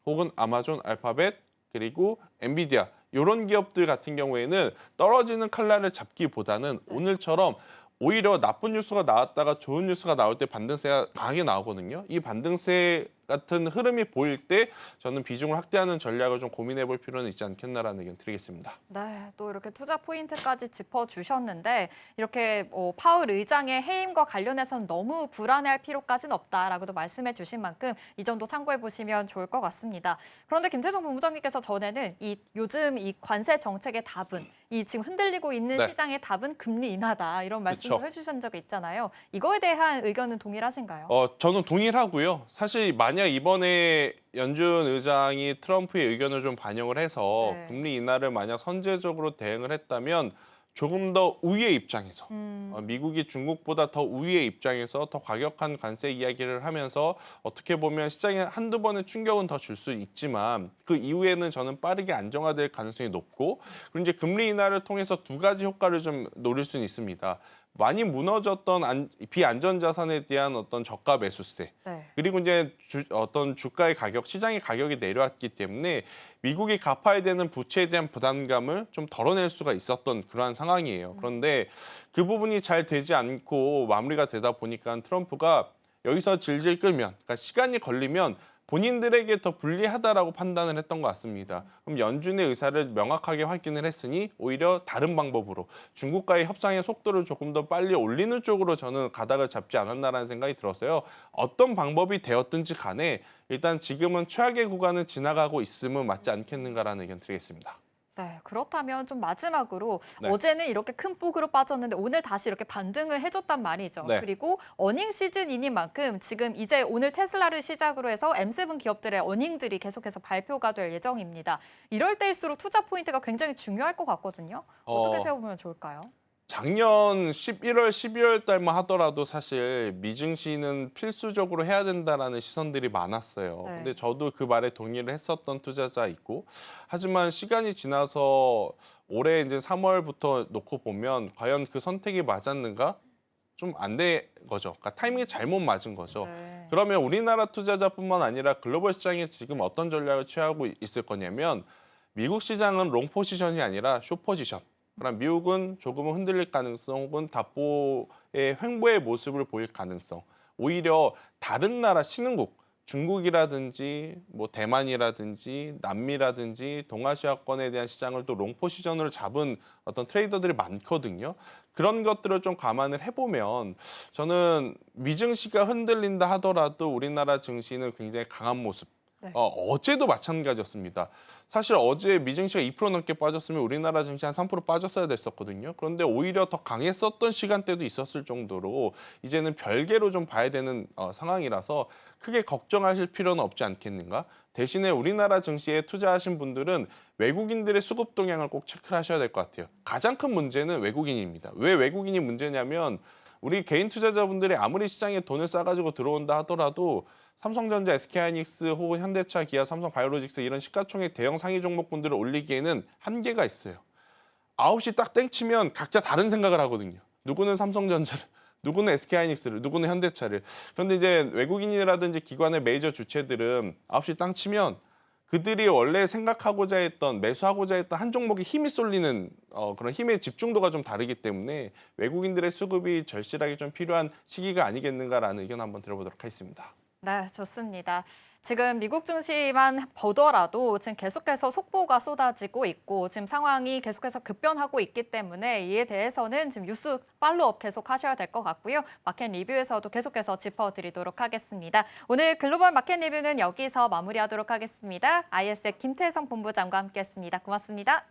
혹은 아마존, 알파벳 그리고 엔비디아 이런 기업들 같은 경우에는 떨어지는 칼날을 잡기보다는 오늘처럼 오히려 나쁜 뉴스가 나왔다가 좋은 뉴스가 나올 때 반등세가 강하게 나오거든요. 이 반등세 같은 흐름이 보일 때 저는 비중을 확대하는 전략을 좀 고민해 볼 필요는 있지 않겠나라는 의견 드리겠습니다. 네, 또 이렇게 투자 포인트까지 짚어주셨는데 이렇게 파월 의장의 해임과 관련해서는 너무 불안해할 필요까지는 없다라고도 말씀해 주신 만큼 이 점도 참고해 보시면 좋을 것 같습니다. 그런데 김태성 본부장님께서 전에는 요즘 이 관세 정책의 답은 이 지금 흔들리고 있는 네. 시장의 답은 금리 인하다 이런 말씀도 그쵸. 해주신 적이 있잖아요. 이거에 대한 의견은 동일하신가요? 저는 동일하고요. 사실 만약 이번에 연준 의장이 트럼프의 의견을 좀 반영을 해서 네. 금리 인하를 만약 선제적으로 대응을 했다면 조금 더 우위의 입장에서 미국이 중국보다 더 우위의 입장에서 더 과격한 관세 이야기를 하면서 어떻게 보면 시장에 한두 번의 충격은 더 줄 수 있지만 그 이후에는 저는 빠르게 안정화될 가능성이 높고 그리고 이제 금리 인하를 통해서 두 가지 효과를 좀 노릴 수는 있습니다. 많이 무너졌던 비안전 자산에 대한 어떤 저가 매수세 네. 그리고 이제 어떤 주가의 가격, 시장의 가격이 내려왔기 때문에 미국이 갚아야 되는 부채에 대한 부담감을 좀 덜어낼 수가 있었던 그러한 상황이에요. 그런데 그 부분이 잘 되지 않고 마무리가 되다 보니까 트럼프가 여기서 질질 끌면, 그러니까 시간이 걸리면 본인들에게 더 불리하다라고 판단을 했던 것 같습니다. 그럼 연준의 의사를 명확하게 확인을 했으니 오히려 다른 방법으로 중국과의 협상의 속도를 조금 더 빨리 올리는 쪽으로 저는 가닥을 잡지 않았나라는 생각이 들었어요. 어떤 방법이 되었든지 간에 일단 지금은 최악의 구간을 지나가고 있음은 맞지 않겠는가라는 의견 드리겠습니다. 네, 그렇다면 좀 마지막으로 네. 어제는 이렇게 큰 폭으로 빠졌는데 오늘 다시 이렇게 반등을 해줬단 말이죠. 네. 그리고 어닝 시즌이니 만큼 지금 이제 오늘 테슬라를 시작으로 해서 M7 기업들의 어닝들이 계속해서 발표가 될 예정입니다. 이럴 때일수록 투자 포인트가 굉장히 중요할 것 같거든요. 어떻게 세워보면 좋을까요? 작년 11월, 12월 달만 하더라도 사실 미증시는 필수적으로 해야 된다라는 시선들이 많았어요. 네. 근데 저도 그 말에 동의를 했었던 투자자 있고 하지만 시간이 지나서 올해 이제 3월부터 놓고 보면 과연 그 선택이 맞았는가? 좀 안 된 거죠. 그러니까 타이밍이 잘못 맞은 거죠. 네. 그러면 우리나라 투자자뿐만 아니라 글로벌 시장이 지금 어떤 전략을 취하고 있을 거냐면 미국 시장은 롱 포지션이 아니라 숏 포지션. 그럼 미국은 조금은 흔들릴 가능성 혹은 답보의 횡보의 모습을 보일 가능성. 오히려 다른 나라 신흥국, 중국이라든지 뭐 대만이라든지 남미라든지 동아시아권에 대한 시장을 또 롱 포지션으로 잡은 어떤 트레이더들이 많거든요. 그런 것들을 좀 감안을 해보면 저는 미증시가 흔들린다 하더라도 우리나라 증시는 굉장히 강한 모습. 네. 어제도 마찬가지였습니다. 사실 어제 미증시가 2% 넘게 빠졌으면 우리나라 증시 한 3% 빠졌어야 됐었거든요. 그런데 오히려 더 강했었던 시간대도 있었을 정도로 이제는 별개로 좀 봐야 되는 상황이라서 크게 걱정하실 필요는 없지 않겠는가? 대신에 우리나라 증시에 투자하신 분들은 외국인들의 수급 동향을 꼭 체크를 하셔야 될 것 같아요. 가장 큰 문제는 외국인입니다. 왜 외국인이 문제냐면 우리 개인 투자자분들이 아무리 시장에 돈을 싸가지고 들어온다 하더라도 삼성전자, SK하이닉스 혹은 현대차, 기아, 삼성바이오로직스 이런 시가총액 대형 상위 종목군들을 올리기에는 한계가 있어요. 9시 딱 땡치면 각자 다른 생각을 하거든요. 누구는 삼성전자를, 누구는 SK하이닉스를, 누구는 현대차를. 그런데 이제 외국인이라든지 기관의 메이저 주체들은 9시 딱 치면 그들이 원래 생각하고자 했던, 매수하고자 했던 한 종목에 힘이 쏠리는 그런 힘의 집중도가 좀 다르기 때문에 외국인들의 수급이 절실하게 좀 필요한 시기가 아니겠는가라는 의견 한번 들어보도록 하겠습니다. 네, 좋습니다. 지금 미국 증시만 보더라도 지금 계속해서 속보가 쏟아지고 있고 지금 상황이 계속해서 급변하고 있기 때문에 이에 대해서는 지금 뉴스 팔로우업 계속 하셔야 될 것 같고요. 마켓 리뷰에서도 계속해서 짚어드리도록 하겠습니다. 오늘 글로벌 마켓 리뷰는 여기서 마무리하도록 하겠습니다. IS의 김태성 본부장과 함께했습니다. 고맙습니다.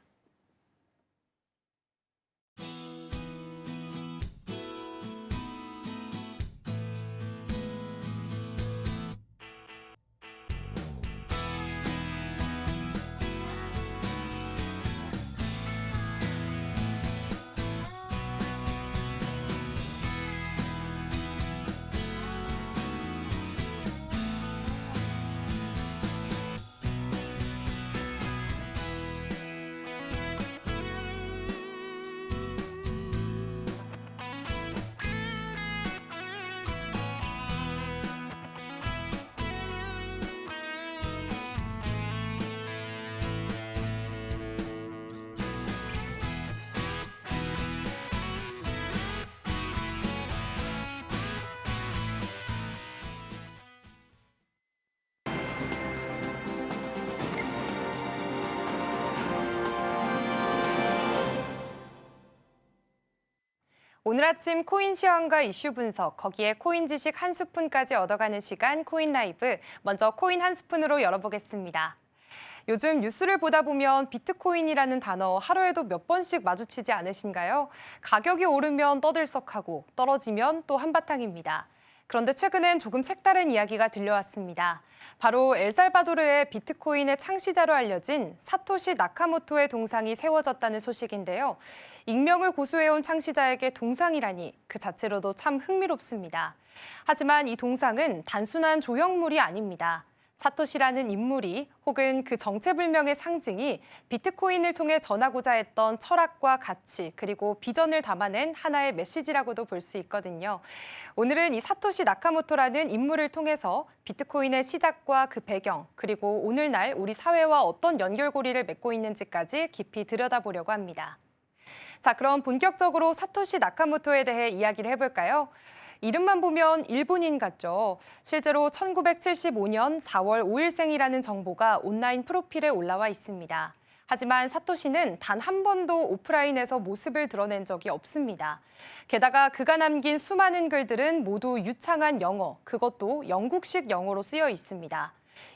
오늘 아침 코인 시황과 이슈 분석, 거기에 코인 지식 한 스푼까지 얻어가는 시간 코인 라이브. 먼저 코인 한 스푼으로 열어보겠습니다. 요즘 뉴스를 보다 보면 비트코인이라는 단어 하루에도 몇 번씩 마주치지 않으신가요? 가격이 오르면 떠들썩하고 떨어지면 또 한바탕입니다. 그런데 최근엔 조금 색다른 이야기가 들려왔습니다. 바로 엘살바도르의 비트코인의 창시자로 알려진 사토시 나카모토의 동상이 세워졌다는 소식인데요. 익명을 고수해온 창시자에게 동상이라니 그 자체로도 참 흥미롭습니다. 하지만 이 동상은 단순한 조형물이 아닙니다. 사토시라는 인물이 혹은 그 정체불명의 상징이 비트코인을 통해 전하고자 했던 철학과 가치 그리고 비전을 담아낸 하나의 메시지라고도 볼 수 있거든요. 오늘은 이 사토시 나카모토라는 인물을 통해서 비트코인의 시작과 그 배경 그리고 오늘날 우리 사회와 어떤 연결고리를 맺고 있는지까지 깊이 들여다보려고 합니다. 자, 그럼 본격적으로 사토시 나카모토에 대해 이야기를 해볼까요? 이름만 보면 일본인 같죠. 실제로 1975년 4월 5일생이라는 정보가 온라인 프로필에 올라와 있습니다. 하지만 사토시는 단 한 번도 오프라인에서 모습을 드러낸 적이 없습니다. 게다가 그가 남긴 수많은 글들은 모두 유창한 영어, 그것도 영국식 영어로 쓰여 있습니다.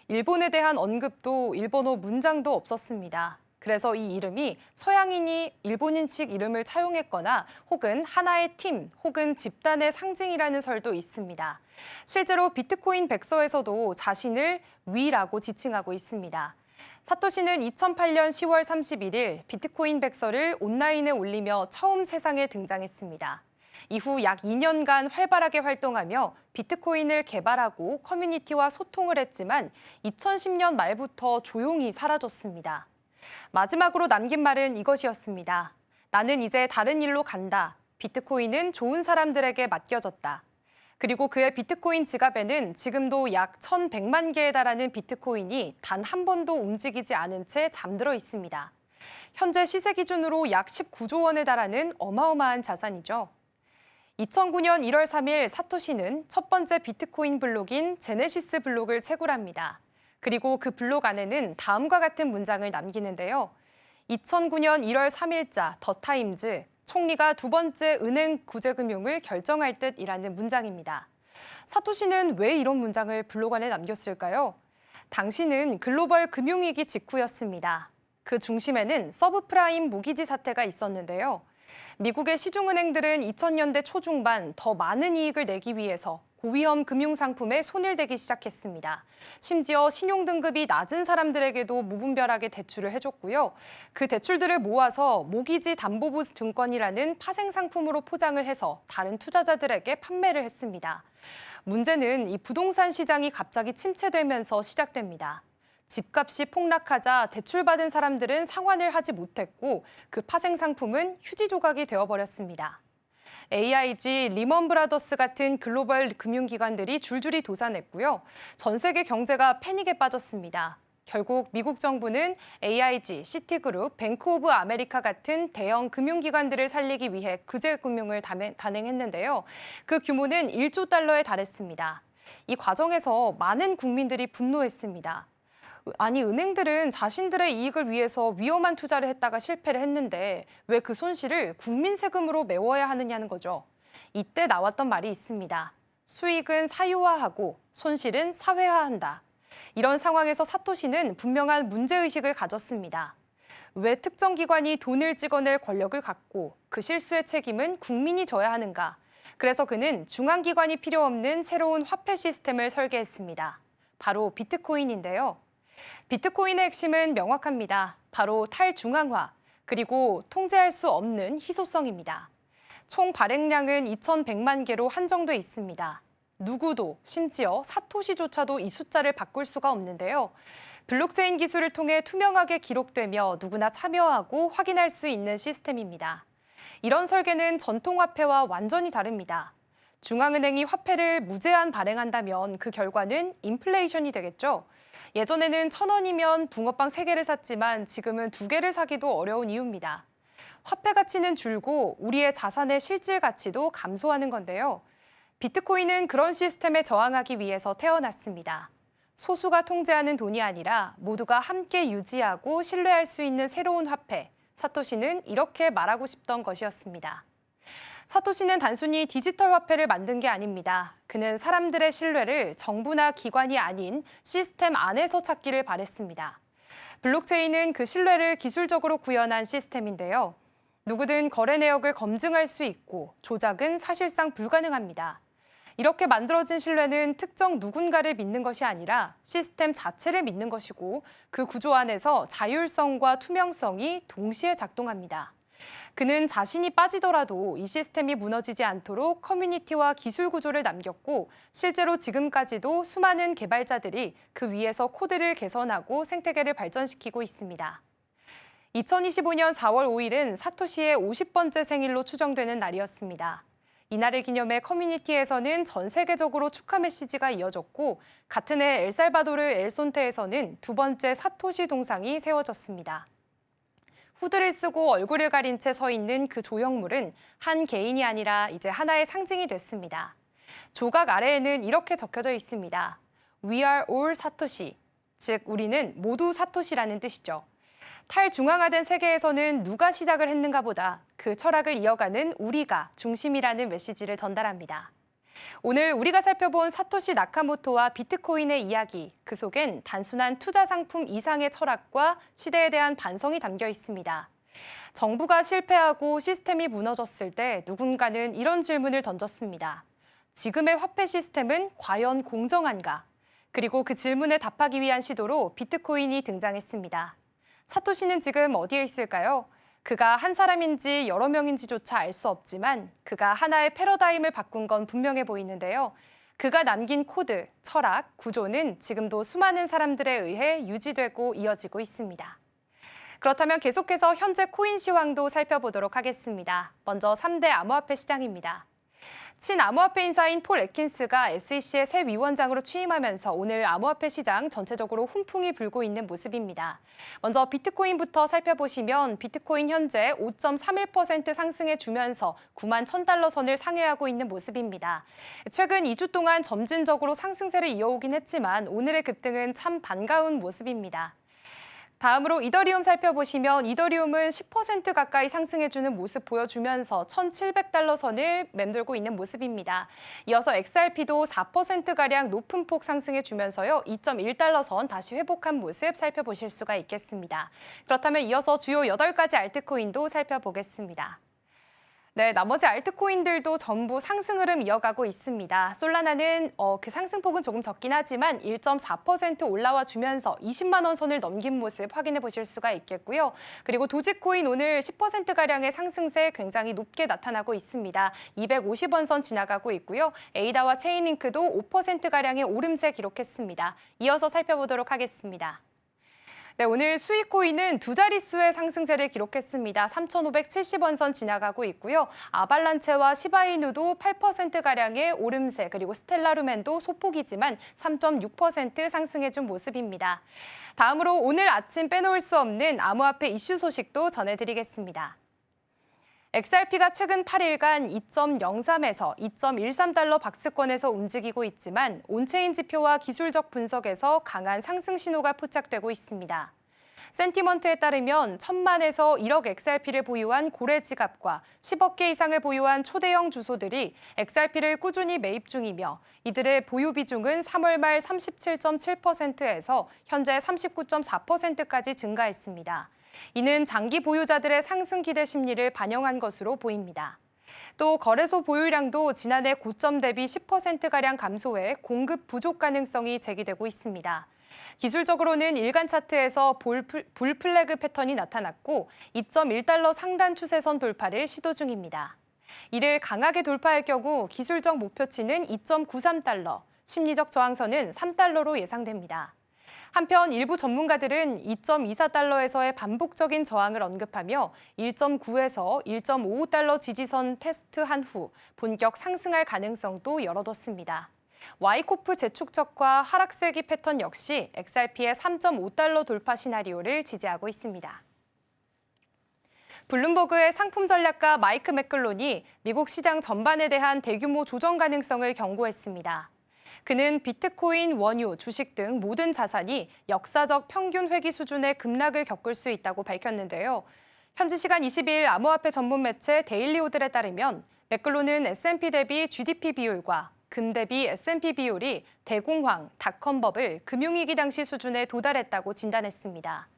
일본에 대한 언급도 일본어 문장도 없었습니다. 그래서 이 이름이 서양인이 일본인식 이름을 차용했거나 혹은 하나의 팀 혹은 집단의 상징이라는 설도 있습니다. 실제로 비트코인 백서에서도 자신을 위라고 지칭하고 있습니다. 사토시는 2008년 10월 31일 비트코인 백서를 온라인에 올리며 처음 세상에 등장했습니다. 이후 약 2년간 활발하게 활동하며 비트코인을 개발하고 커뮤니티와 소통을 했지만 2010년 말부터 조용히 사라졌습니다. 마지막으로 남긴 말은 이것이었습니다. 나는 이제 다른 일로 간다. 비트코인은 좋은 사람들에게 맡겨졌다. 그리고 그의 비트코인 지갑에는 지금도 약 1,100만 개에 달하는 비트코인이 단 한 번도 움직이지 않은 채 잠들어 있습니다. 현재 시세 기준으로 약 19조 원에 달하는 어마어마한 자산이죠. 2009년 1월 3일 사토시는 첫 번째 비트코인 블록인 제네시스 블록을 채굴합니다. 그리고 그 블록 안에는 다음과 같은 문장을 남기는데요. 2009년 1월 3일자 더 타임즈, 총리가 두 번째 은행 구제금융을 결정할 듯이라는 문장입니다. 사토시는 왜 이런 문장을 블록 안에 남겼을까요? 당시는 글로벌 금융위기 직후였습니다. 그 중심에는 서브프라임 모기지 사태가 있었는데요. 미국의 시중은행들은 2000년대 초중반 더 많은 이익을 내기 위해서 고위험 금융상품에 손을 대기 시작했습니다. 심지어 신용등급이 낮은 사람들에게도 무분별하게 대출을 해줬고요. 그 대출들을 모아서 모기지 담보부 증권이라는 파생상품으로 포장을 해서 다른 투자자들에게 판매를 했습니다. 문제는 이 부동산 시장이 갑자기 침체되면서 시작됩니다. 집값이 폭락하자 대출받은 사람들은 상환을 하지 못했고 그 파생 상품은 휴지 조각이 되어버렸습니다. AIG, 리먼브라더스 같은 글로벌 금융기관들이 줄줄이 도산했고요. 전 세계 경제가 패닉에 빠졌습니다. 결국 미국 정부는 AIG, 시티그룹, 뱅크 오브 아메리카 같은 대형 금융기관들을 살리기 위해 구제금융을 단행했는데요. 그 규모는 1조 달러에 달했습니다. 이 과정에서 많은 국민들이 분노했습니다. 아니, 은행들은 자신들의 이익을 위해서 위험한 투자를 했다가 실패를 했는데 왜 그 손실을 국민 세금으로 메워야 하느냐는 거죠. 이때 나왔던 말이 있습니다. 수익은 사유화하고 손실은 사회화한다. 이런 상황에서 사토시는 분명한 문제의식을 가졌습니다. 왜 특정 기관이 돈을 찍어낼 권력을 갖고 그 실수의 책임은 국민이 져야 하는가? 그래서 그는 중앙기관이 필요 없는 새로운 화폐 시스템을 설계했습니다. 바로 비트코인인데요. 비트코인의 핵심은 명확합니다. 바로 탈중앙화, 그리고 통제할 수 없는 희소성입니다. 총 발행량은 2,100만 개로 한정돼 있습니다. 누구도, 심지어 사토시조차도 이 숫자를 바꿀 수가 없는데요. 블록체인 기술을 통해 투명하게 기록되며 누구나 참여하고 확인할 수 있는 시스템입니다. 이런 설계는 전통화폐와 완전히 다릅니다. 중앙은행이 화폐를 무제한 발행한다면 그 결과는 인플레이션이 되겠죠. 예전에는 1,000원이면 붕어빵 3개를 샀지만 지금은 2개를 사기도 어려운 이유입니다. 화폐 가치는 줄고 우리의 자산의 실질 가치도 감소하는 건데요. 비트코인은 그런 시스템에 저항하기 위해서 태어났습니다. 소수가 통제하는 돈이 아니라 모두가 함께 유지하고 신뢰할 수 있는 새로운 화폐. 사토시는 이렇게 말하고 싶던 것이었습니다. 사토시는 단순히 디지털 화폐를 만든 게 아닙니다. 그는 사람들의 신뢰를 정부나 기관이 아닌 시스템 안에서 찾기를 바랬습니다. 블록체인은 그 신뢰를 기술적으로 구현한 시스템인데요. 누구든 거래 내역을 검증할 수 있고 조작은 사실상 불가능합니다. 이렇게 만들어진 신뢰는 특정 누군가를 믿는 것이 아니라 시스템 자체를 믿는 것이고 그 구조 안에서 자율성과 투명성이 동시에 작동합니다. 그는 자신이 빠지더라도 이 시스템이 무너지지 않도록 커뮤니티와 기술 구조를 남겼고 실제로 지금까지도 수많은 개발자들이 그 위에서 코드를 개선하고 생태계를 발전시키고 있습니다. 2025년 4월 5일은 사토시의 50번째 생일로 추정되는 날이었습니다. 이날을 기념해 커뮤니티에서는 전 세계적으로 축하 메시지가 이어졌고 같은 해 엘살바도르 엘손테에서는 2번째 사토시 동상이 세워졌습니다. 후드를 쓰고 얼굴을 가린 채 서 있는 그 조형물은 한 개인이 아니라 이제 하나의 상징이 됐습니다. 조각 아래에는 이렇게 적혀져 있습니다. We are all 사토시, 즉 우리는 모두 사토시라는 뜻이죠. 탈중앙화된 세계에서는 누가 시작을 했는가 보다 그 철학을 이어가는 우리가 중심이라는 메시지를 전달합니다. 오늘 우리가 살펴본 사토시 나카모토와 비트코인의 이야기, 그 속엔 단순한 투자 상품 이상의 철학과 시대에 대한 반성이 담겨 있습니다. 정부가 실패하고 시스템이 무너졌을 때 누군가는 이런 질문을 던졌습니다. 지금의 화폐 시스템은 과연 공정한가? 그리고 그 질문에 답하기 위한 시도로 비트코인이 등장했습니다. 사토시는 지금 어디에 있을까요? 그가 한 사람인지 여러 명인지조차 알 수 없지만 그가 하나의 패러다임을 바꾼 건 분명해 보이는데요. 그가 남긴 코드, 철학, 구조는 지금도 수많은 사람들에 의해 유지되고 이어지고 있습니다. 그렇다면 계속해서 현재 코인 시황도 살펴보도록 하겠습니다. 먼저 3대 암호화폐 시장입니다. 친암호화폐 인사인 폴 애킨스가 SEC의 새 위원장으로 취임하면서 오늘 암호화폐 시장 전체적으로 훈풍이 불고 있는 모습입니다. 먼저 비트코인부터 살펴보시면 비트코인 현재 5.31% 상승해 주면서 9만 1,000달러 선을 상회하고 있는 모습입니다. 최근 2주 동안 점진적으로 상승세를 이어오긴 했지만 오늘의 급등은 참 반가운 모습입니다. 다음으로 이더리움 살펴보시면 이더리움은 10% 가까이 상승해주는 모습 보여주면서 1,700달러 선을 맴돌고 있는 모습입니다. 이어서 XRP도 4%가량 높은 폭 상승해주면서요. 2.1달러 선 다시 회복한 모습 살펴보실 수가 있겠습니다. 그렇다면 이어서 주요 8가지 알트코인도 살펴보겠습니다. 네, 나머지 알트코인들도 전부 상승 흐름 이어가고 있습니다. 솔라나는 그 상승폭은 조금 적긴 하지만 1.4% 올라와 주면서 20만 원 선을 넘긴 모습 확인해 보실 수가 있겠고요. 그리고 도지코인 오늘 10%가량의 상승세 굉장히 높게 나타나고 있습니다. 250원 선 지나가고 있고요. 에이다와 체인링크도 5%가량의 오름세 기록했습니다. 이어서 살펴보도록 하겠습니다. 네, 오늘 수익코인은 두 자릿수의 상승세를 기록했습니다. 3,570원 선 지나가고 있고요. 아발란체와 시바이누도 8%가량의 오름세, 그리고 스텔라루멘도 소폭이지만 3.6% 상승해준 모습입니다. 다음으로 오늘 아침 빼놓을 수 없는 암호화폐 이슈 소식도 전해드리겠습니다. XRP가 최근 8일간 2.03에서 2.13달러 박스권에서 움직이고 있지만 온체인 지표와 기술적 분석에서 강한 상승 신호가 포착되고 있습니다. 센티먼트에 따르면 1,000만에서 1억 XRP를 보유한 고래 지갑과 10억 개 이상을 보유한 초대형 주소들이 XRP를 꾸준히 매입 중이며 이들의 보유 비중은 3월 말 37.7%에서 현재 39.4%까지 증가했습니다. 이는 장기 보유자들의 상승 기대 심리를 반영한 것으로 보입니다. 또 거래소 보유량도 지난해 고점 대비 10%가량 감소해 공급 부족 가능성이 제기되고 있습니다. 기술적으로는 일간 차트에서 불 플래그 패턴이 나타났고 2.1달러 상단 추세선 돌파를 시도 중입니다. 이를 강하게 돌파할 경우 기술적 목표치는 2.93달러, 심리적 저항선은 3달러로 예상됩니다. 한편 일부 전문가들은 2.24달러에서의 반복적인 저항을 언급하며 1.9에서 1.55달러 지지선 테스트한 후 본격 상승할 가능성도 열어뒀습니다. 와이코프 재축적과 하락세기 패턴 역시 XRP의 3.5달러 돌파 시나리오를 지지하고 있습니다. 블룸버그의 상품 전략가 마이크 맥글론이 미국 시장 전반에 대한 대규모 조정 가능성을 경고했습니다. 그는 비트코인, 원유, 주식 등 모든 자산이 역사적 평균 회귀 수준의 급락을 겪을 수 있다고 밝혔는데요. 현지 시간 22일 암호화폐 전문 매체 데일리오들에 따르면 맥글론은 S&P 대비 GDP 비율과 금 대비 S&P 비율이 대공황, 닷컴 버블, 금융위기 당시 수준에 도달했다고 진단했습니다.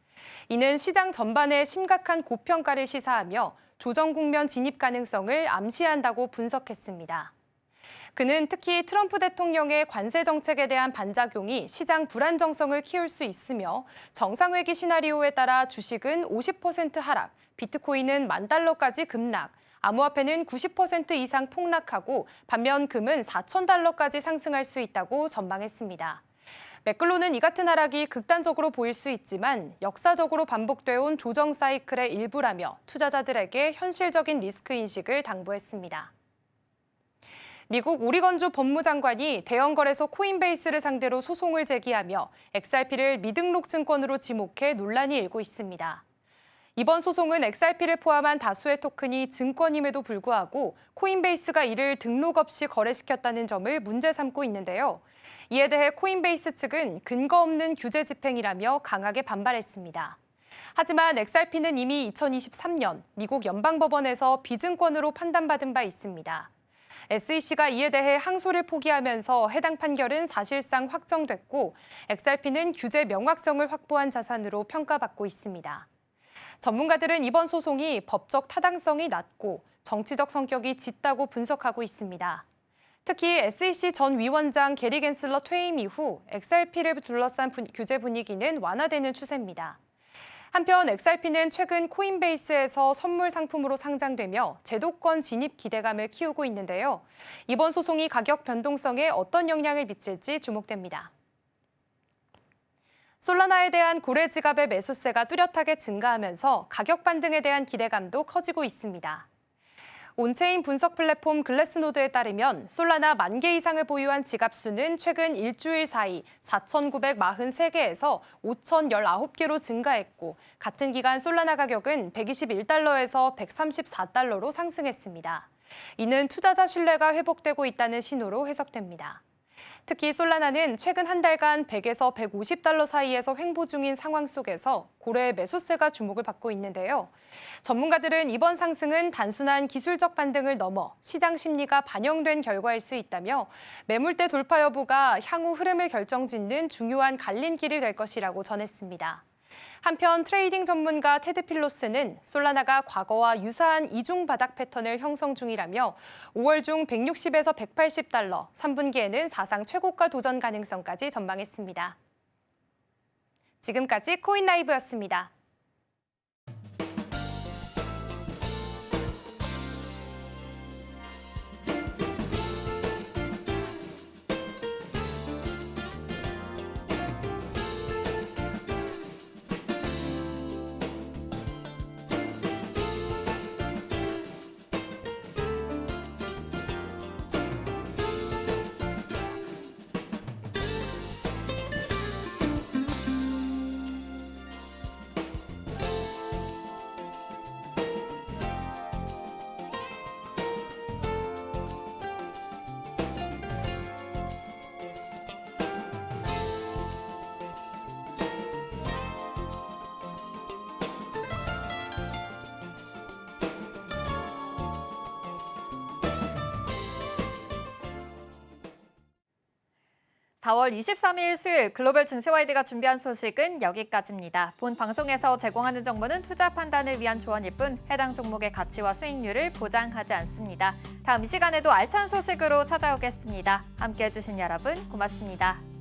이는 시장 전반에 심각한 고평가를 시사하며 조정 국면 진입 가능성을 암시한다고 분석했습니다. 그는 특히 트럼프 대통령의 관세 정책에 대한 반작용이 시장 불안정성을 키울 수 있으며 정상회귀 시나리오에 따라 주식은 50% 하락, 비트코인은 10,000달러까지 급락, 암호화폐는 90% 이상 폭락하고 반면 금은 4,000달러까지 상승할 수 있다고 전망했습니다. 맥글론은 이 같은 하락이 극단적으로 보일 수 있지만 역사적으로 반복되어 온 조정 사이클의 일부라며 투자자들에게 현실적인 리스크 인식을 당부했습니다. 미국 오리건주 법무장관이 대형 거래소 코인베이스를 상대로 소송을 제기하며 XRP를 미등록 증권으로 지목해 논란이 일고 있습니다. 이번 소송은 XRP를 포함한 다수의 토큰이 증권임에도 불구하고 코인베이스가 이를 등록 없이 거래시켰다는 점을 문제 삼고 있는데요. 이에 대해 코인베이스 측은 근거 없는 규제 집행이라며 강하게 반발했습니다. 하지만 XRP는 이미 2023년 미국 연방법원에서 비증권으로 판단받은 바 있습니다. SEC가 이에 대해 항소를 포기하면서 해당 판결은 사실상 확정됐고 XRP는 규제 명확성을 확보한 자산으로 평가받고 있습니다. 전문가들은 이번 소송이 법적 타당성이 낮고 정치적 성격이 짙다고 분석하고 있습니다. 특히 SEC 전 위원장 게리 겐슬러 퇴임 이후 XRP를 둘러싼 규제 분위기는 완화되는 추세입니다. 한편 XRP는 최근 코인베이스에서 선물 상품으로 상장되며 제도권 진입 기대감을 키우고 있는데요. 이번 소송이 가격 변동성에 어떤 영향을 미칠지 주목됩니다. 솔라나에 대한 고래 지갑의 매수세가 뚜렷하게 증가하면서 가격 반등에 대한 기대감도 커지고 있습니다. 온체인 분석 플랫폼 글래스노드에 따르면 솔라나 10,000개 이상을 보유한 지갑 수는 최근 일주일 사이 4,943개에서 5,019개로 증가했고 같은 기간 솔라나 가격은 121달러에서 134달러로 상승했습니다. 이는 투자자 신뢰가 회복되고 있다는 신호로 해석됩니다. 특히 솔라나는 최근 한 달간 100에서 150달러 사이에서 횡보 중인 상황 속에서 고래의 매수세가 주목을 받고 있는데요. 전문가들은 이번 상승은 단순한 기술적 반등을 넘어 시장 심리가 반영된 결과일 수 있다며 매물대 돌파 여부가 향후 흐름을 결정짓는 중요한 갈림길이 될 것이라고 전했습니다. 한편 트레이딩 전문가 테드 필로스는 솔라나가 과거와 유사한 이중 바닥 패턴을 형성 중이라며 5월 중 160에서 180달러, 3분기에는 사상 최고가 도전 가능성까지 전망했습니다. 지금까지 코인라이브였습니다. (4월 23일) 수요일 글로벌 증시와이드가 준비한 소식은 여기까지입니다. 본 방송에서 제공하는 정보는 투자 판단을 위한 조언일 뿐 해당 종목의 가치와 수익률을 보장하지 않습니다. 다음 이 시간에도 알찬 소식으로 찾아오겠습니다. 함께해 주신 여러분 고맙습니다.